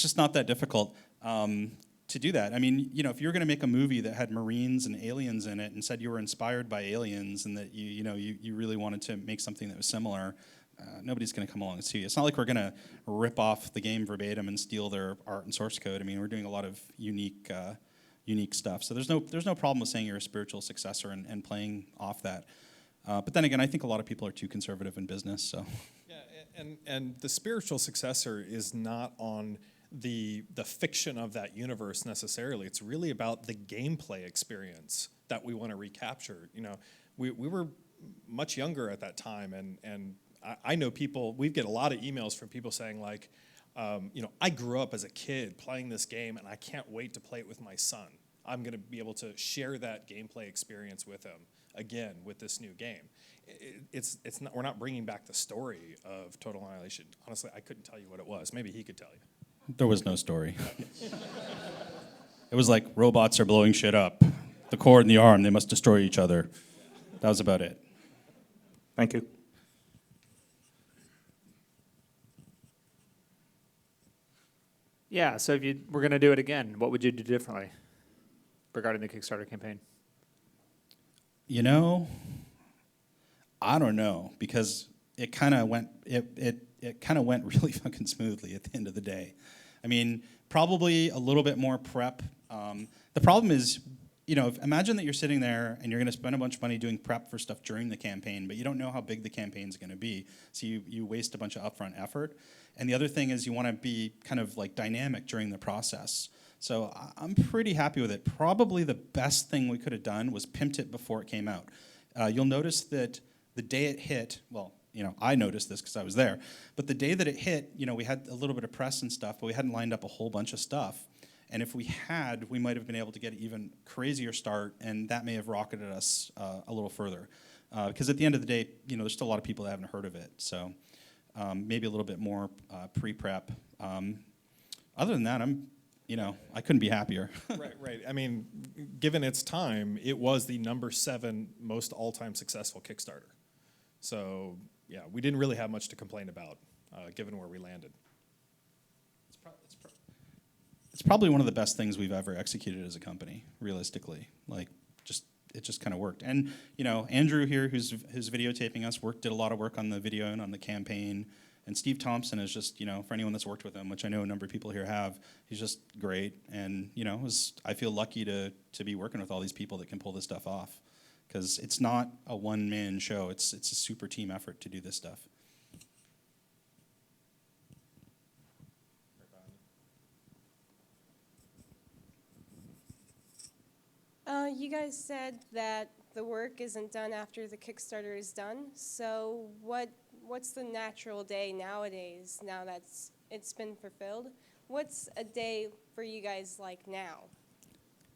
just not that difficult to do that. I mean, you know, if you're going to make a movie that had Marines and aliens in it and said you were inspired by aliens and that you really wanted to make something that was similar, nobody's going to come along and see you. It's not like we're going to rip off the game verbatim and steal their art and source code. I mean, we're doing a lot of unique stuff. So there's no problem with saying you're a spiritual successor and playing off that. But then again, I think a lot of people are too conservative in business. So. Yeah, and the spiritual successor is not on the fiction of that universe necessarily. It's really about the gameplay experience that we want to recapture. You know, we were much younger at that time, and I know people. We get a lot of emails from people saying like, you know, I grew up as a kid playing this game, and I can't wait to play it with my son. I'm going to be able to share that gameplay experience with him again with this new game. It's not, we're not bringing back the story of Total Annihilation. Honestly, I couldn't tell you what it was. Maybe he could tell you. There was no story. It was like robots are blowing shit up. The cord and the arm, they must destroy each other. That was about it. Thank you. Yeah, so if you were going to do it again, what would you do differently regarding the Kickstarter campaign? You know, I don't know, because it kind of went really fucking smoothly at the end of the day. I mean, probably a little bit more prep. The problem is, you know, imagine that you're sitting there and you're going to spend a bunch of money doing prep for stuff during the campaign, but you don't know how big the campaign's going to be, so you waste a bunch of upfront effort. And the other thing is you want to be kind of like dynamic during the process. So I'm pretty happy with it. Probably the best thing we could have done was pimped it before it came out. You'll notice that the day it hit, well, you know, I noticed this because I was there, but the day that it hit, you know, we had a little bit of press and stuff, but we hadn't lined up a whole bunch of stuff. And if we had, we might have been able to get an even crazier start, and that may have rocketed us a little further. Because at the end of the day, you know, there's still a lot of people that haven't heard of it. So maybe a little bit more pre-prep. Other than that, I couldn't be happier. Right. I mean, given its time, it was the #7 most all-time successful Kickstarter. So yeah, we didn't really have much to complain about, given where we landed. It's probably one of the best things we've ever executed as a company, realistically. Like, it just kind of worked. And you know, Andrew here, who's videotaping us, did a lot of work on the video and on the campaign. And Steve Thompson is just, you know, for anyone that's worked with him, which I know a number of people here have, he's just great. And you know, I feel lucky to be working with all these people that can pull this stuff off. because it's not a one-man show. It's a super team effort to do this stuff. You guys said that the work isn't done after the Kickstarter is done. So what's the natural day nowadays, now that it's been fulfilled? What's a day for you guys like now?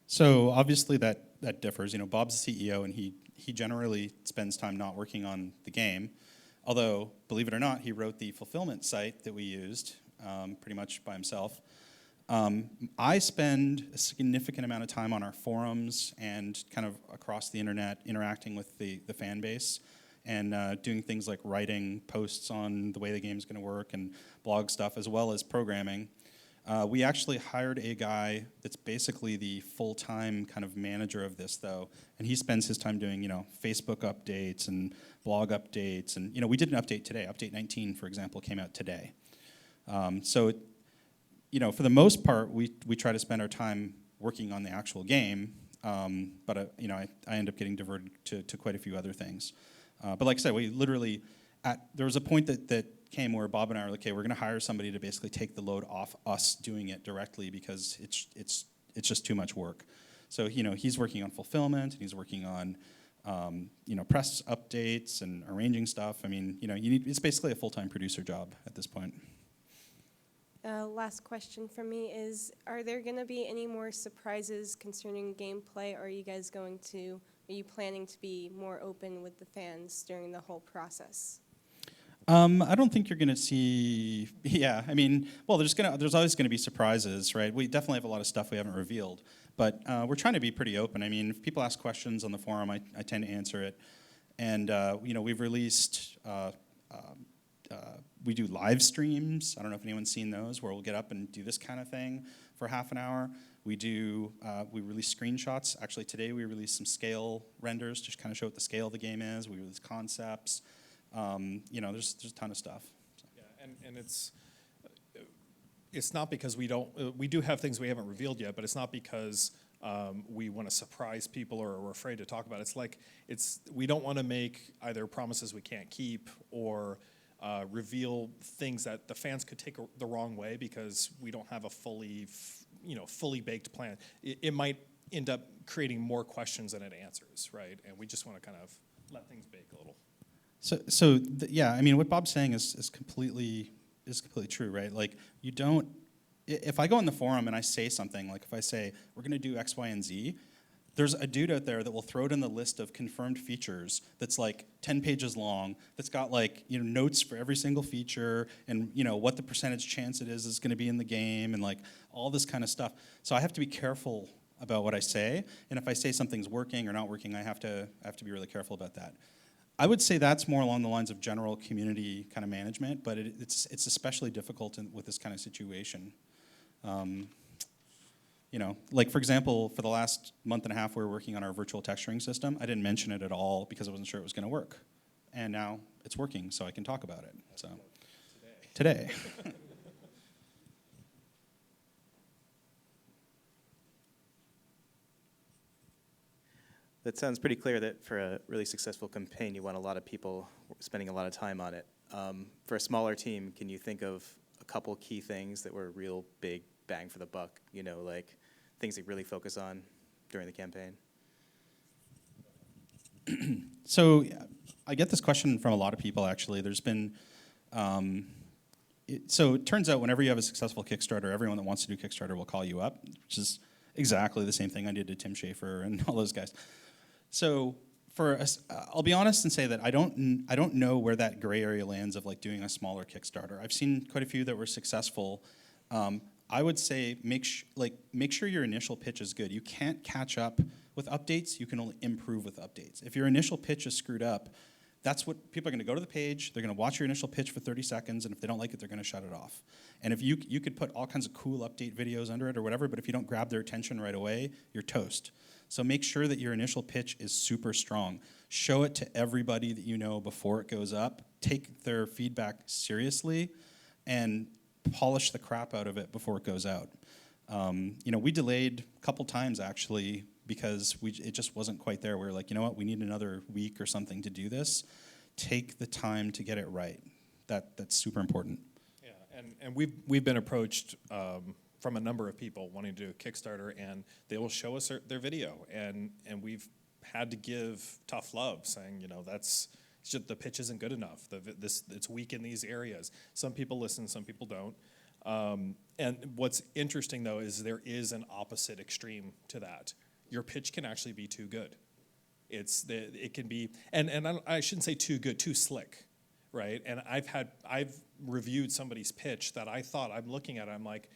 So obviously that differs. You know, Bob's the CEO, and he generally spends time not working on the game. Although, believe it or not, he wrote the fulfillment site that we used pretty much by himself. I spend a significant amount of time on our forums and kind of across the internet interacting with the fan base and doing things like writing posts on the way the game's going to work and blog stuff, as well as programming. We actually hired a guy that's basically the full-time kind of manager of this, though, and he spends his time doing, you know, Facebook updates and blog updates, and, you know, we did an update today. Update 19, for example, came out today. You know, for the most part, we try to spend our time working on the actual game, but you know, I end up getting diverted to quite a few other things. But like I said, we literally, there was a point that came where Bob and I were like, okay, we're going to hire somebody to basically take the load off us doing it directly, because it's just too much work. So, you know, he's working on fulfillment, and he's working on you know, press updates and arranging stuff. I mean, you know, it's basically a full-time producer job at this point. Last question from me is, are there going to be any more surprises concerning gameplay, or are you planning to be more open with the fans during the whole process? I don't think you're going to see, yeah, I mean, well, there's always going to be surprises, right? We definitely have a lot of stuff we haven't revealed, but we're trying to be pretty open. I mean, if people ask questions on the forum, I tend to answer it. And, you know, we've released, we do live streams. I don't know if anyone's seen those, where we'll get up and do this kind of thing for half an hour. We release screenshots. Actually, today we released some scale renders to kind of show what the scale of the game is. We release concepts. You know, there's a ton of stuff. So. Yeah, and it's not because we do have things we haven't revealed yet, but it's not because we want to surprise people or we're afraid to talk about it. We don't want to make either promises we can't keep or reveal things that the fans could take the wrong way, because we don't have a fully baked plan. It might end up creating more questions than it answers, right? And we just want to kind of let things bake a little. Yeah, I mean, what Bob's saying is completely true, right? Like, you don't. If I go in the forum and I say something, like if I say we're going to do X, Y, and Z, there's a dude out there that will throw it in the list of confirmed features that's like 10 pages long, that's got like, you know, notes for every single feature, and, you know, what the percentage chance it is going to be in the game, and like all this kind of stuff. So I have to be careful about what I say, and if I say something's working or not working, I have to be really careful about that. I would say that's more along the lines of general community kind of management, but it's especially difficult with this kind of situation. You know, like, for example, for the last month and a half, we were working on our virtual texturing system. I didn't mention it at all because I wasn't sure it was going to work. And now it's working, so I can talk about it. So today. That sounds pretty clear that for a really successful campaign, you want a lot of people spending a lot of time on it. For a smaller team, can you think of a couple key things that were real big bang for the buck, you know, like things that really focus on during the campaign? So I get this question from a lot of people, actually. There's been, so it turns out whenever you have a successful Kickstarter, everyone that wants to do Kickstarter will call you up, which is exactly the same thing I did to Tim Schafer and all those guys. So for us, I'll be honest and say that I don't know where that gray area lands of like doing a smaller Kickstarter. I've seen quite a few that were successful. I would say make sure your initial pitch is good. You can't catch up with updates. You can only improve with updates. If your initial pitch is screwed up, that's what people are going to go to the page. They're going to watch your initial pitch for 30 seconds, and if they don't like it, they're going to shut it off. And if you could put all kinds of cool update videos under it or whatever, but if you don't grab their attention right away, you're toast. So make sure that your initial pitch is super strong. Show it to everybody that you know before it goes up. Take their feedback seriously, and polish the crap out of it before it goes out. You know, we delayed a couple times, actually, because it just wasn't quite there. We were like, you know what, we need another week or something to do this. Take the time to get it right. That's super important. Yeah, and we've been approached from a number of people wanting to do a Kickstarter, and they will show us their video, and we've had to give tough love, saying, you know, it's just, the pitch isn't good enough. It's weak in these areas. Some people listen, some people don't. And what's interesting though is there is an opposite extreme to that. Your pitch can actually be too good. It can be, and I shouldn't say too good, too slick, right? And I've reviewed somebody's pitch that I thought, I'm looking at it, I'm like,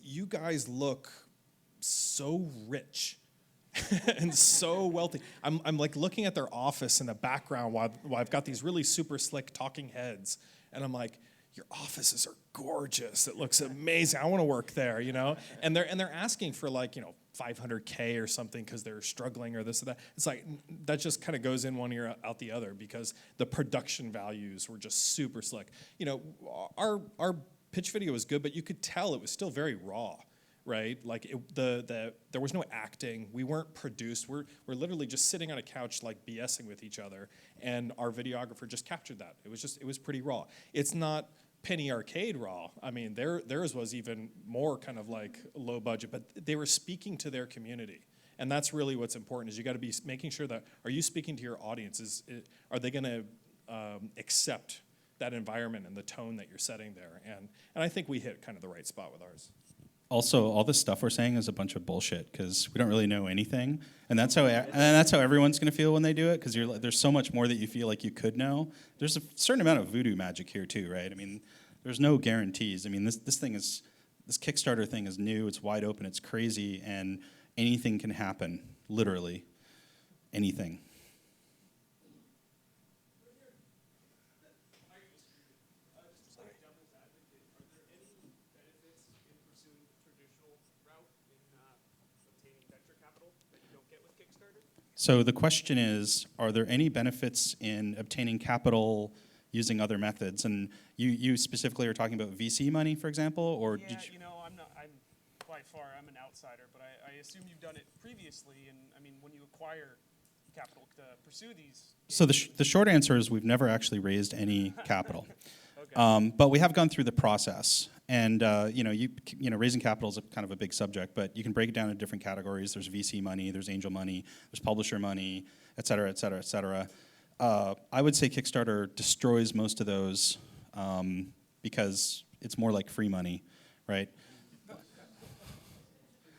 you guys look so rich and so wealthy. I'm like looking at their office in the background while I've got these really super slick talking heads, and I'm like, your offices are gorgeous. It looks amazing. I want to work there, you know. And they're asking for like, you know, $500K or something because they're struggling or this or that. It's like that just kind of goes in one ear out the other because the production values were just super slick. You know, our pitch video was good, but you could tell it was still very raw, right? Like there was no acting. We weren't produced. We're literally just sitting on a couch like BSing with each other, and our videographer just captured that. It was pretty raw. It's not Penny Arcade raw. I mean, theirs was even more kind of like low budget, but they were speaking to their community. And that's really what's important, is you got to be making sure that, are you speaking to your audience? Are they going to accept that environment and the tone that you're setting there? And I think we hit kind of the right spot with ours. Also, all this stuff we're saying is a bunch of bullshit because we don't really know anything, and that's how everyone's going to feel when they do it. Because there's so much more that you feel like you could know. There's a certain amount of voodoo magic here too, right? I mean, there's no guarantees. I mean, this Kickstarter thing is new. It's wide open. It's crazy, and anything can happen. Literally, anything. So the question is, are there any benefits in obtaining capital using other methods? And you specifically are talking about VC money, for example, or yeah, did you? You know, I'm by far, I'm an outsider, but I assume you've done it previously, and I mean, when you acquire capital to pursue these. So the short answer is we've never actually raised any capital, but we have gone through the process. And you know, raising capital is kind of a big subject, but you can break it down into different categories. There's VC money, there's angel money, there's publisher money, et cetera, et cetera, et cetera. I would say Kickstarter destroys most of those because it's more like free money, right?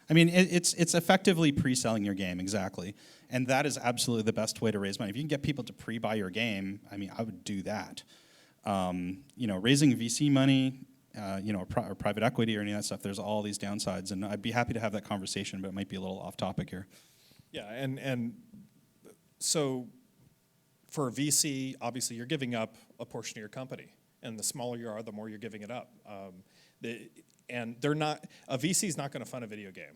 I mean, it's effectively pre-selling your game, exactly. And that is absolutely the best way to raise money. If you can get people to pre-buy your game, I mean, I would do that. You know, raising VC money, you know, or private equity or any of that stuff, there's all these downsides, and I'd be happy to have that conversation, but it might be a little off topic here. Yeah, and so for VC, obviously you're giving up a portion of your company, and the smaller you are, the more you're giving it up. And they're not, a VC is not going to fund a video game,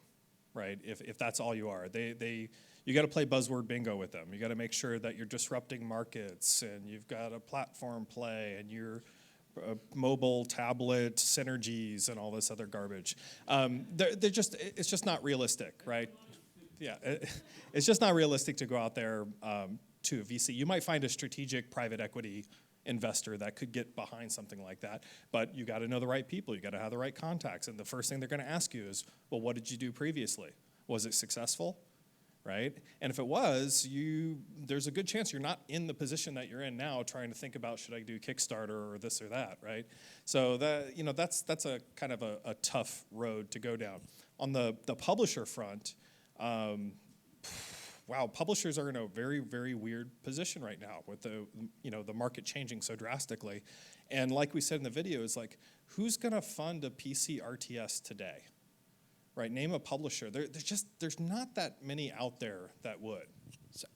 right? If that's all you are, you got to play buzzword bingo with them. You got to make sure that you're disrupting markets, and you've got a platform play, and you're mobile, tablet, synergies, and all this other garbage. It's just not realistic, right? Yeah, it's just not realistic to go out there to a VC. You might find a strategic private equity investor that could get behind something like that, but you got to know the right people. You got to have the right contacts, and the first thing they're going to ask you is, well, what did you do previously? Was it successful? Right? And if it was, there's a good chance you're not in the position that you're in now, trying to think about, should I do Kickstarter or this or that, right? So that's a kind of a tough road to go down. On the publisher front, wow, publishers are in a very, very weird position right now with the market changing so drastically. And like we said in the video, it's like, who's going to fund a PC RTS today? Right, name a publisher. There's not that many out there that would.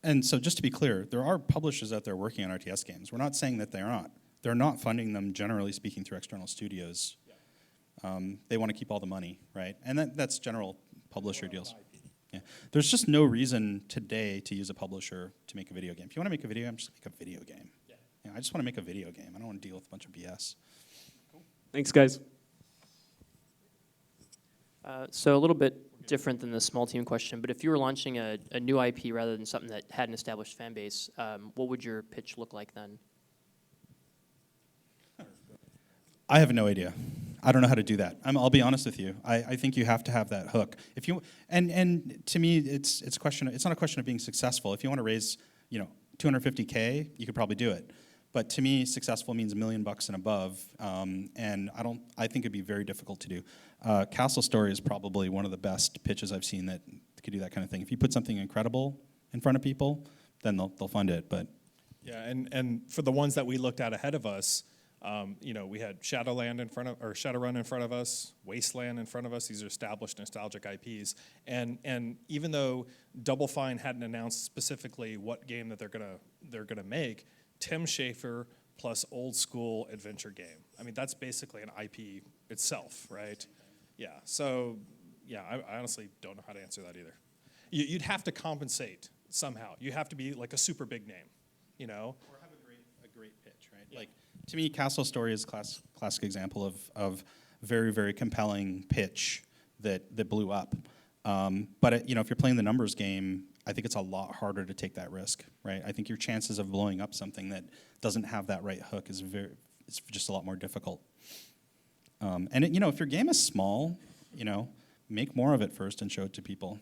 And so just to be clear, there are publishers out there working on RTS games. We're not saying that they're not. They're not funding them, generally speaking, through external studios. Yeah. They want to keep all the money, right? And that's general publisher deals. Yeah. There's just no reason today to use a publisher to make a video game. If you want to make a video game, just make a video game. Yeah, I just want to make a video game. I don't want to deal with a bunch of BS. Cool. Thanks, guys. So a little bit different than the small team question, but if you were launching a new IP rather than something that had an established fan base, what would your pitch look like then? I have no idea. I don't know how to do that. I'll be honest with you. I think you have to have that hook. If you and to me, it's a question. It's not a question of being successful. If you want to raise, $250K, you could probably do it. But to me, successful means $1 million and above. And I think it'd be very difficult to do. Castle Story is probably one of the best pitches I've seen that could do that kind of thing. If you put something incredible in front of people, then they'll fund it. But yeah, and for the ones that we looked at ahead of us. We had Shadowrun in front of us, Wasteland in front of us. These are established nostalgic IPs. And even though Double Fine hadn't announced specifically what game that they're gonna make, Tim Schafer plus old school adventure game. I mean, that's basically an IP itself, right? Yeah. So yeah, I honestly don't know how to answer that either. You'd have to compensate somehow. You have to be like a super big name, Or have a great pitch, right? Yeah. Like. To me, Castle Story is a classic example of very, very compelling pitch that blew up. But if you're playing the numbers game, I think it's a lot harder to take that risk, right? I think your chances of blowing up something that doesn't have that right hook it's just a lot more difficult. And if your game is small, make more of it first and show it to people.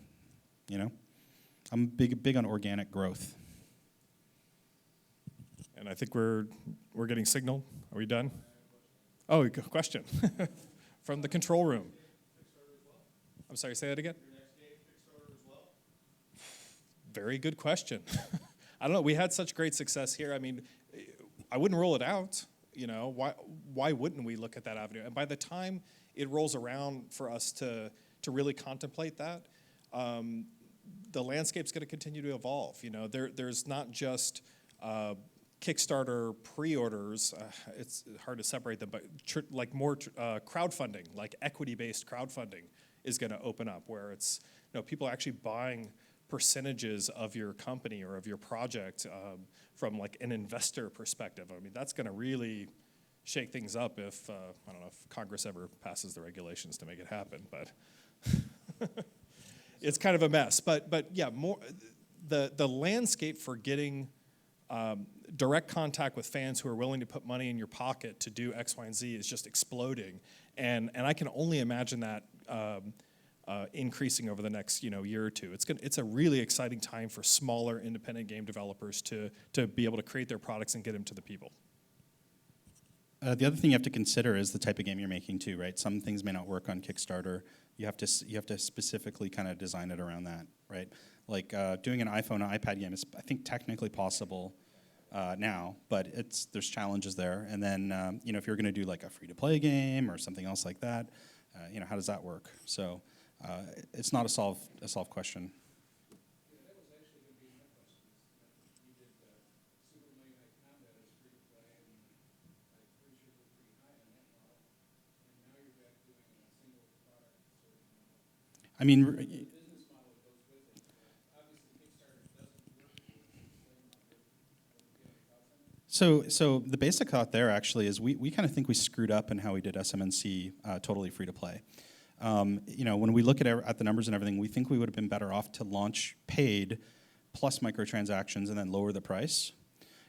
I'm big on organic growth. And I think we're getting signaled. Are we done? Oh, good question. From the control room. I'm sorry, say that again? Very good question. I don't know. We had such great success here. I mean, I wouldn't rule it out. Why wouldn't we look at that avenue? And by the time it rolls around for us to really contemplate that, the landscape's going to continue to evolve. There's not just Kickstarter pre-orders, it's hard to separate them, but more crowdfunding, like equity-based crowdfunding is going to open up where it's, people actually buying percentages of your company or of your project from like an investor perspective. I mean, that's going to really shake things up if, I don't know if Congress ever passes the regulations to make it happen, but it's kind of a mess. But yeah, the landscape for getting direct contact with fans who are willing to put money in your pocket to do X, Y, and Z is just exploding, and I can only imagine that increasing over the next year or two. It's a really exciting time for smaller independent game developers to be able to create their products and get them to the people. The other thing you have to consider is the type of game you're making too, right? Some things may not work on Kickstarter. You have to specifically kind of design it around that, right? Like doing an iPhone or iPad game is, I think, technically possible now, but there's challenges there. And then if you're going to do like a free-to-play game or something else like that, how does that work? So it's not a solved question. I mean, so the basic thought there actually is we kind of think we screwed up in how we did SMNC totally free to play. When we look at the numbers and everything, we think we would have been better off to launch paid plus microtransactions and then lower the price.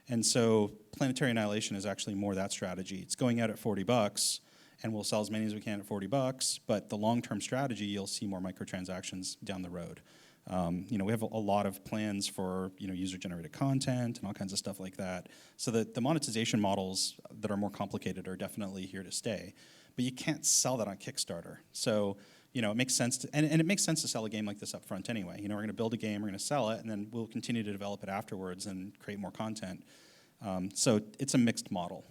And so Planetary Annihilation is actually more that strategy. It's going out at $40, and we'll sell as many as we can at $40, but the long-term strategy, you'll see more microtransactions down the road. We have a lot of plans for user-generated content and all kinds of stuff like that. So the monetization models that are more complicated are definitely here to stay. But you can't sell that on Kickstarter. So it makes sense and it makes sense to sell a game like this up front anyway. We're going to build a game, we're going to sell it, and then we'll continue to develop it afterwards and create more content. So it's a mixed model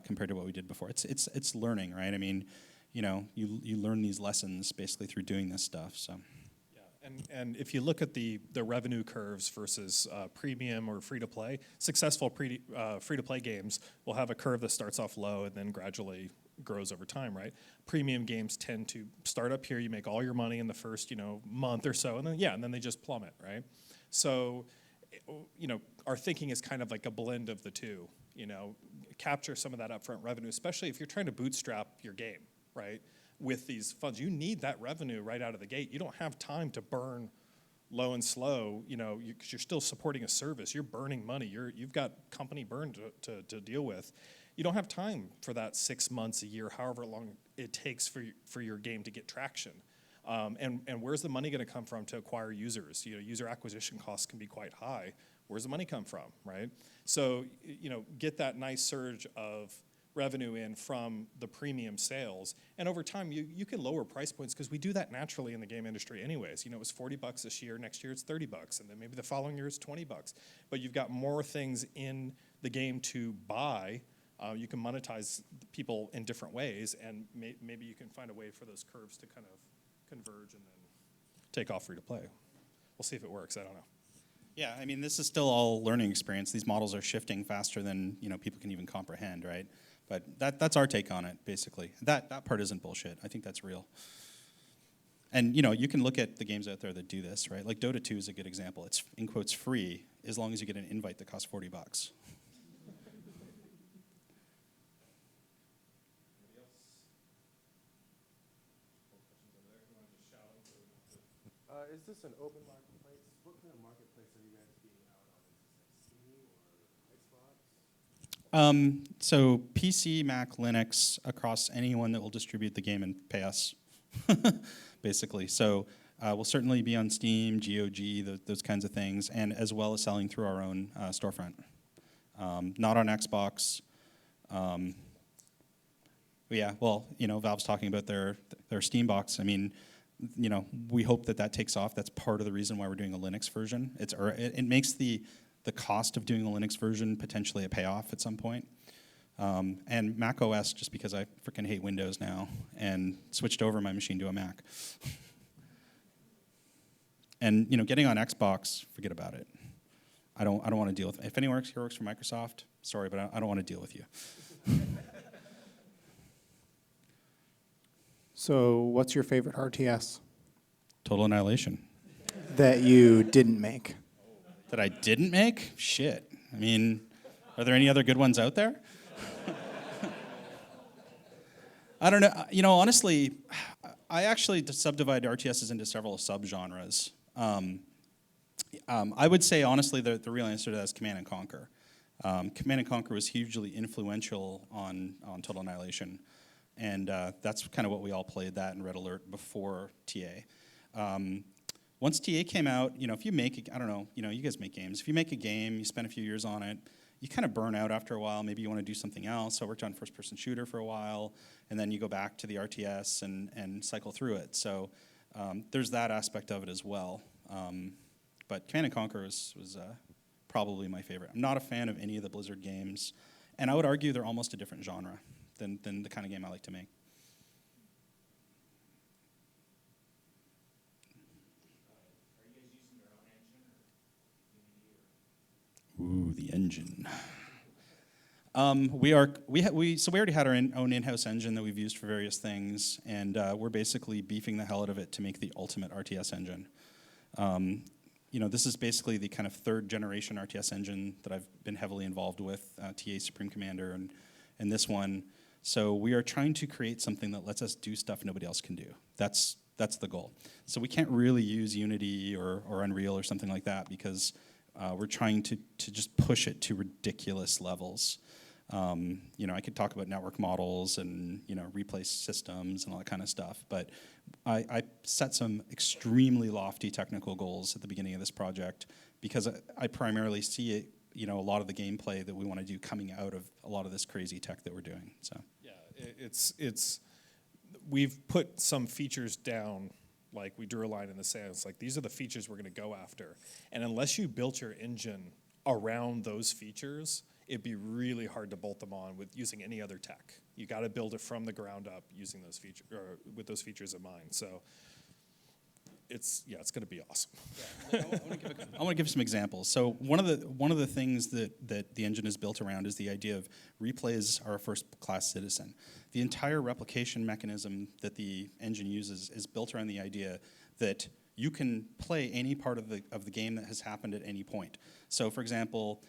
compared to what we did before. It's learning, right? I mean, you learn these lessons basically through doing this stuff. So. And if you look at the revenue curves versus premium or free-to-play, successful free-to-play games will have a curve that starts off low and then gradually grows over time, right? Premium games tend to start up here, you make all your money in the first, month or so, and then they just plummet, right? So, our thinking is kind of like a blend of the two, capture some of that upfront revenue, especially if you're trying to bootstrap your game, right? with these funds. You need that revenue right out of the gate. You don't have time to burn low and slow, because you're still supporting a service. You're burning money. You've got company burn to deal with. You don't have time for that 6 months, a year, however long it takes for your game to get traction. And where's the money going to come from to acquire users? User acquisition costs can be quite high. Where's the money come from, right? So, get that nice surge of revenue in from the premium sales. And over time, you can lower price points because we do that naturally in the game industry anyways. It was $40 this year, next year it's $30, and then maybe the following year it's $20. But you've got more things in the game to buy. You can monetize people in different ways, and maybe you can find a way for those curves to kind of converge and then take off free to play. We'll see if it works, I don't know. Yeah, I mean, this is still all learning experience. These models are shifting faster than people can even comprehend, right? But that's our take on it, basically. That part isn't bullshit. I think that's real. And you can look at the games out there that do this, right? Like Dota 2 is a good example. It's in quotes free as long as you get an invite that costs $40. Is this an open marketplace? What kind of marketplace are you guys being out on? Is this like Steam or Xbox? So PC, Mac, Linux, across anyone that will distribute the game and pay us, basically. So we'll certainly be on Steam, GOG, those kinds of things, and as well as selling through our own storefront. Not on Xbox. But yeah, well, Valve's talking about their Steam box. I mean, we hope that takes off. That's part of the reason why we're doing a Linux version. It makes the cost of doing a Linux version potentially a payoff at some point. And Mac OS, just because I freaking hate Windows now, and switched over my machine to a Mac. And getting on Xbox, forget about it. I don't want to deal with it. If anyone here works for Microsoft, sorry, but I don't want to deal with you. So, what's your favorite RTS? Total Annihilation. That you didn't make? That I didn't make? Shit. I mean, are there any other good ones out there? I don't know. Honestly, I actually subdivide RTSs into several subgenres. I would say, honestly, the real answer to that is Command and Conquer. Command and Conquer was hugely influential on Total Annihilation. And that's kind of what we all played, that and Red Alert before TA. Once TA came out, if you make, I don't know, you guys make games. If you make a game, you spend a few years on it, you kind of burn out after a while. Maybe you want to do something else. So I worked on first-person shooter for a while, and then you go back to the RTS and cycle through it. So there's that aspect of it as well. But Command & Conquer was probably my favorite. I'm not a fan of any of the Blizzard games, and I would argue they're almost a different genre than the kind of game I like to make. Ooh, the engine. We already had our own in-house engine that we've used for various things, and we're basically beefing the hell out of it to make the ultimate RTS engine. This is basically the kind of third generation RTS engine that I've been heavily involved with, TA Supreme Commander and this one. So we are trying to create something that lets us do stuff nobody else can do. That's the goal. So we can't really use Unity or Unreal or something like that because we're trying to just push it to ridiculous levels. I could talk about network models and replay systems and all that kind of stuff, but I set some extremely lofty technical goals at the beginning of this project because I primarily see it, a lot of the gameplay that we want to do coming out of a lot of this crazy tech that we're doing. So yeah, we've put some features down. Like we drew a line in the sand. It's like these are the features we're going to go after, and unless you built your engine around those features, it'd be really hard to bolt them on with using any other tech. You got to build it from the ground up using those features or with those features in mind. So it's going to be awesome. Yeah, I want to give some examples. So one of the things that the engine is built around is the idea of replays are a first-class citizen. The entire replication mechanism that the engine uses is built around the idea that you can play any part of the game that has happened at any point. So, for example,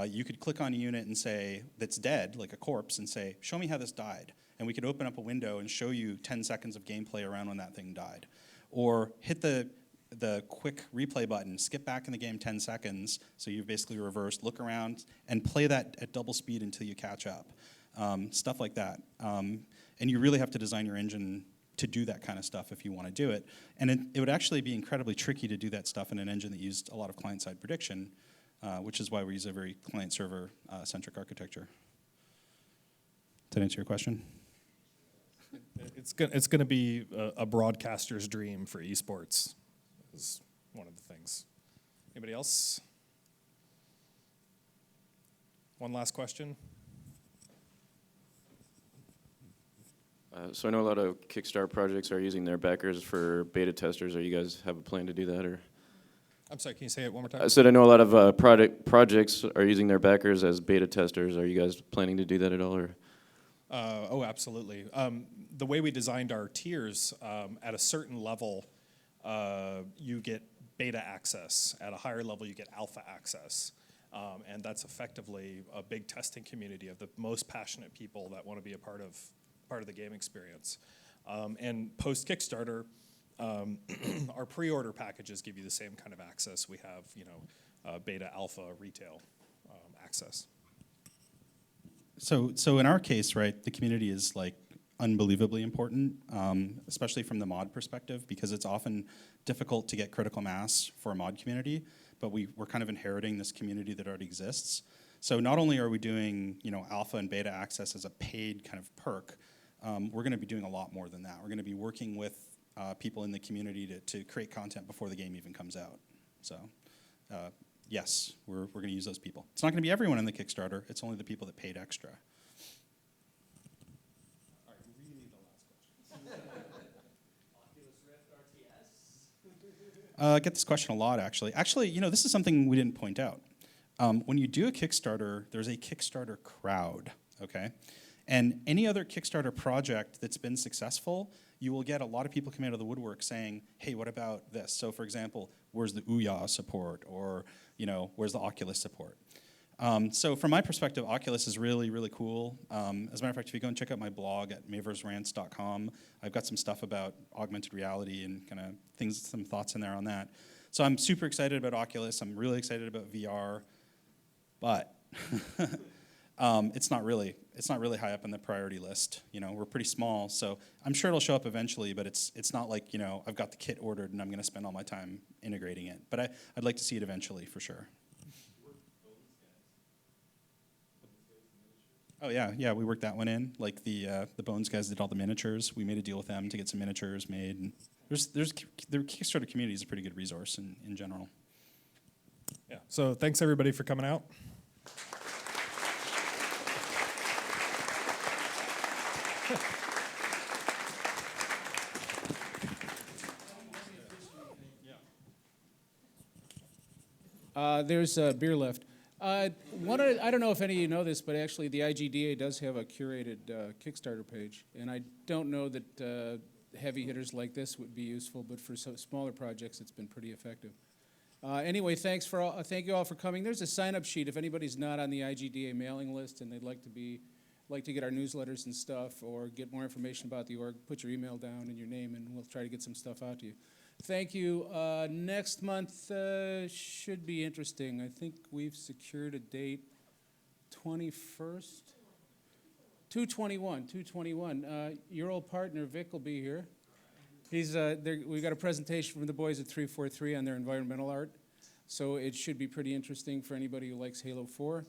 you could click on a unit and say that's dead, like a corpse, and say, "Show me how this died." and we could open up a window and show you 10 seconds of gameplay around when that thing died. Or hit the quick replay button, skip back in the game 10 seconds, so you've basically reversed, look around, and play that at double speed until you catch up. Stuff like that. And you really have to design your engine to do that kind of stuff if you want to do it. And it would actually be incredibly tricky to do that stuff in an engine that used a lot of client-side prediction, which is why we use a very client-server centric architecture. Does that answer your question? It's going to be a broadcaster's dream for esports, is one of the things. Anybody else? One last question. So I know a lot of Kickstarter projects are using their backers for beta testers. Are you guys have a plan to do that, or? I'm sorry, can you say it one more time? I said I know a lot of projects are using their backers as beta testers. Are you guys planning to do that at all, or? Oh, absolutely. The way we designed our tiers, at a certain level, you get beta access. At a higher level, you get alpha access. And that's effectively a big testing community of the most passionate people that want to be a part of the game experience. And post Kickstarter, our pre-order packages give you the same kind of access. We have, beta, alpha, retail access. So in our case, right, the community is like unbelievably important, especially from the mod perspective, because it's often difficult to get critical mass for a mod community, but we're kind of inheriting this community that already exists. So not only are we doing alpha and beta access as a paid kind of perk, we're going to be doing a lot more than that. We're going to be working with people in the community to create content before the game even comes out. So yes, we're going to use those people. It's not going to be everyone in the Kickstarter. It's only the people that paid extra. All right, really the last question. Oculus Rift RTS? I get this question a lot, actually. Actually, this is something we didn't point out. When you do a Kickstarter, there's a Kickstarter crowd, okay? And any other Kickstarter project that's been successful, you will get a lot of people coming out of the woodwork saying, hey, what about this? So for example, where's the Ouya support? Or, where's the Oculus support? So from my perspective, Oculus is really, really cool. As a matter of fact, if you go and check out my blog at mavorsrants.com, I've got some stuff about augmented reality and kind of things, some thoughts in there on that. So I'm super excited about Oculus. I'm really excited about VR, but it's not really high up on the priority list. We're pretty small, so I'm sure it'll show up eventually, but it's not like, I've got the kit ordered and I'm going to spend all my time integrating it. But I'd like to see it eventually, for sure. Oh yeah, we worked that one in. Like the Bones guys did all the miniatures. We made a deal with them to get some miniatures made. And the Kickstarter community is a pretty good resource in general. Yeah. So thanks everybody for coming out. There's beer left. I don't know if any of you know this, but actually the IGDA does have a curated Kickstarter page, and I don't know that heavy hitters like this would be useful, but for smaller projects, it's been pretty effective. Anyway, thank you all for coming. There's a sign-up sheet if anybody's not on the IGDA mailing list and they'd like to get our newsletters and stuff or get more information about the org. Put your email down and your name, and we'll try to get some stuff out to you. Thank you. Next month should be interesting. I think we've secured a date, 21st? 2/21. Your old partner, Vic, will be here. We got a presentation from the boys at 343 on their environmental art. So it should be pretty interesting for anybody who likes Halo 4.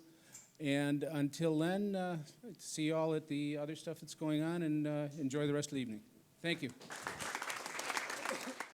And until then, see you all at the other stuff that's going on, and enjoy the rest of the evening. Thank you.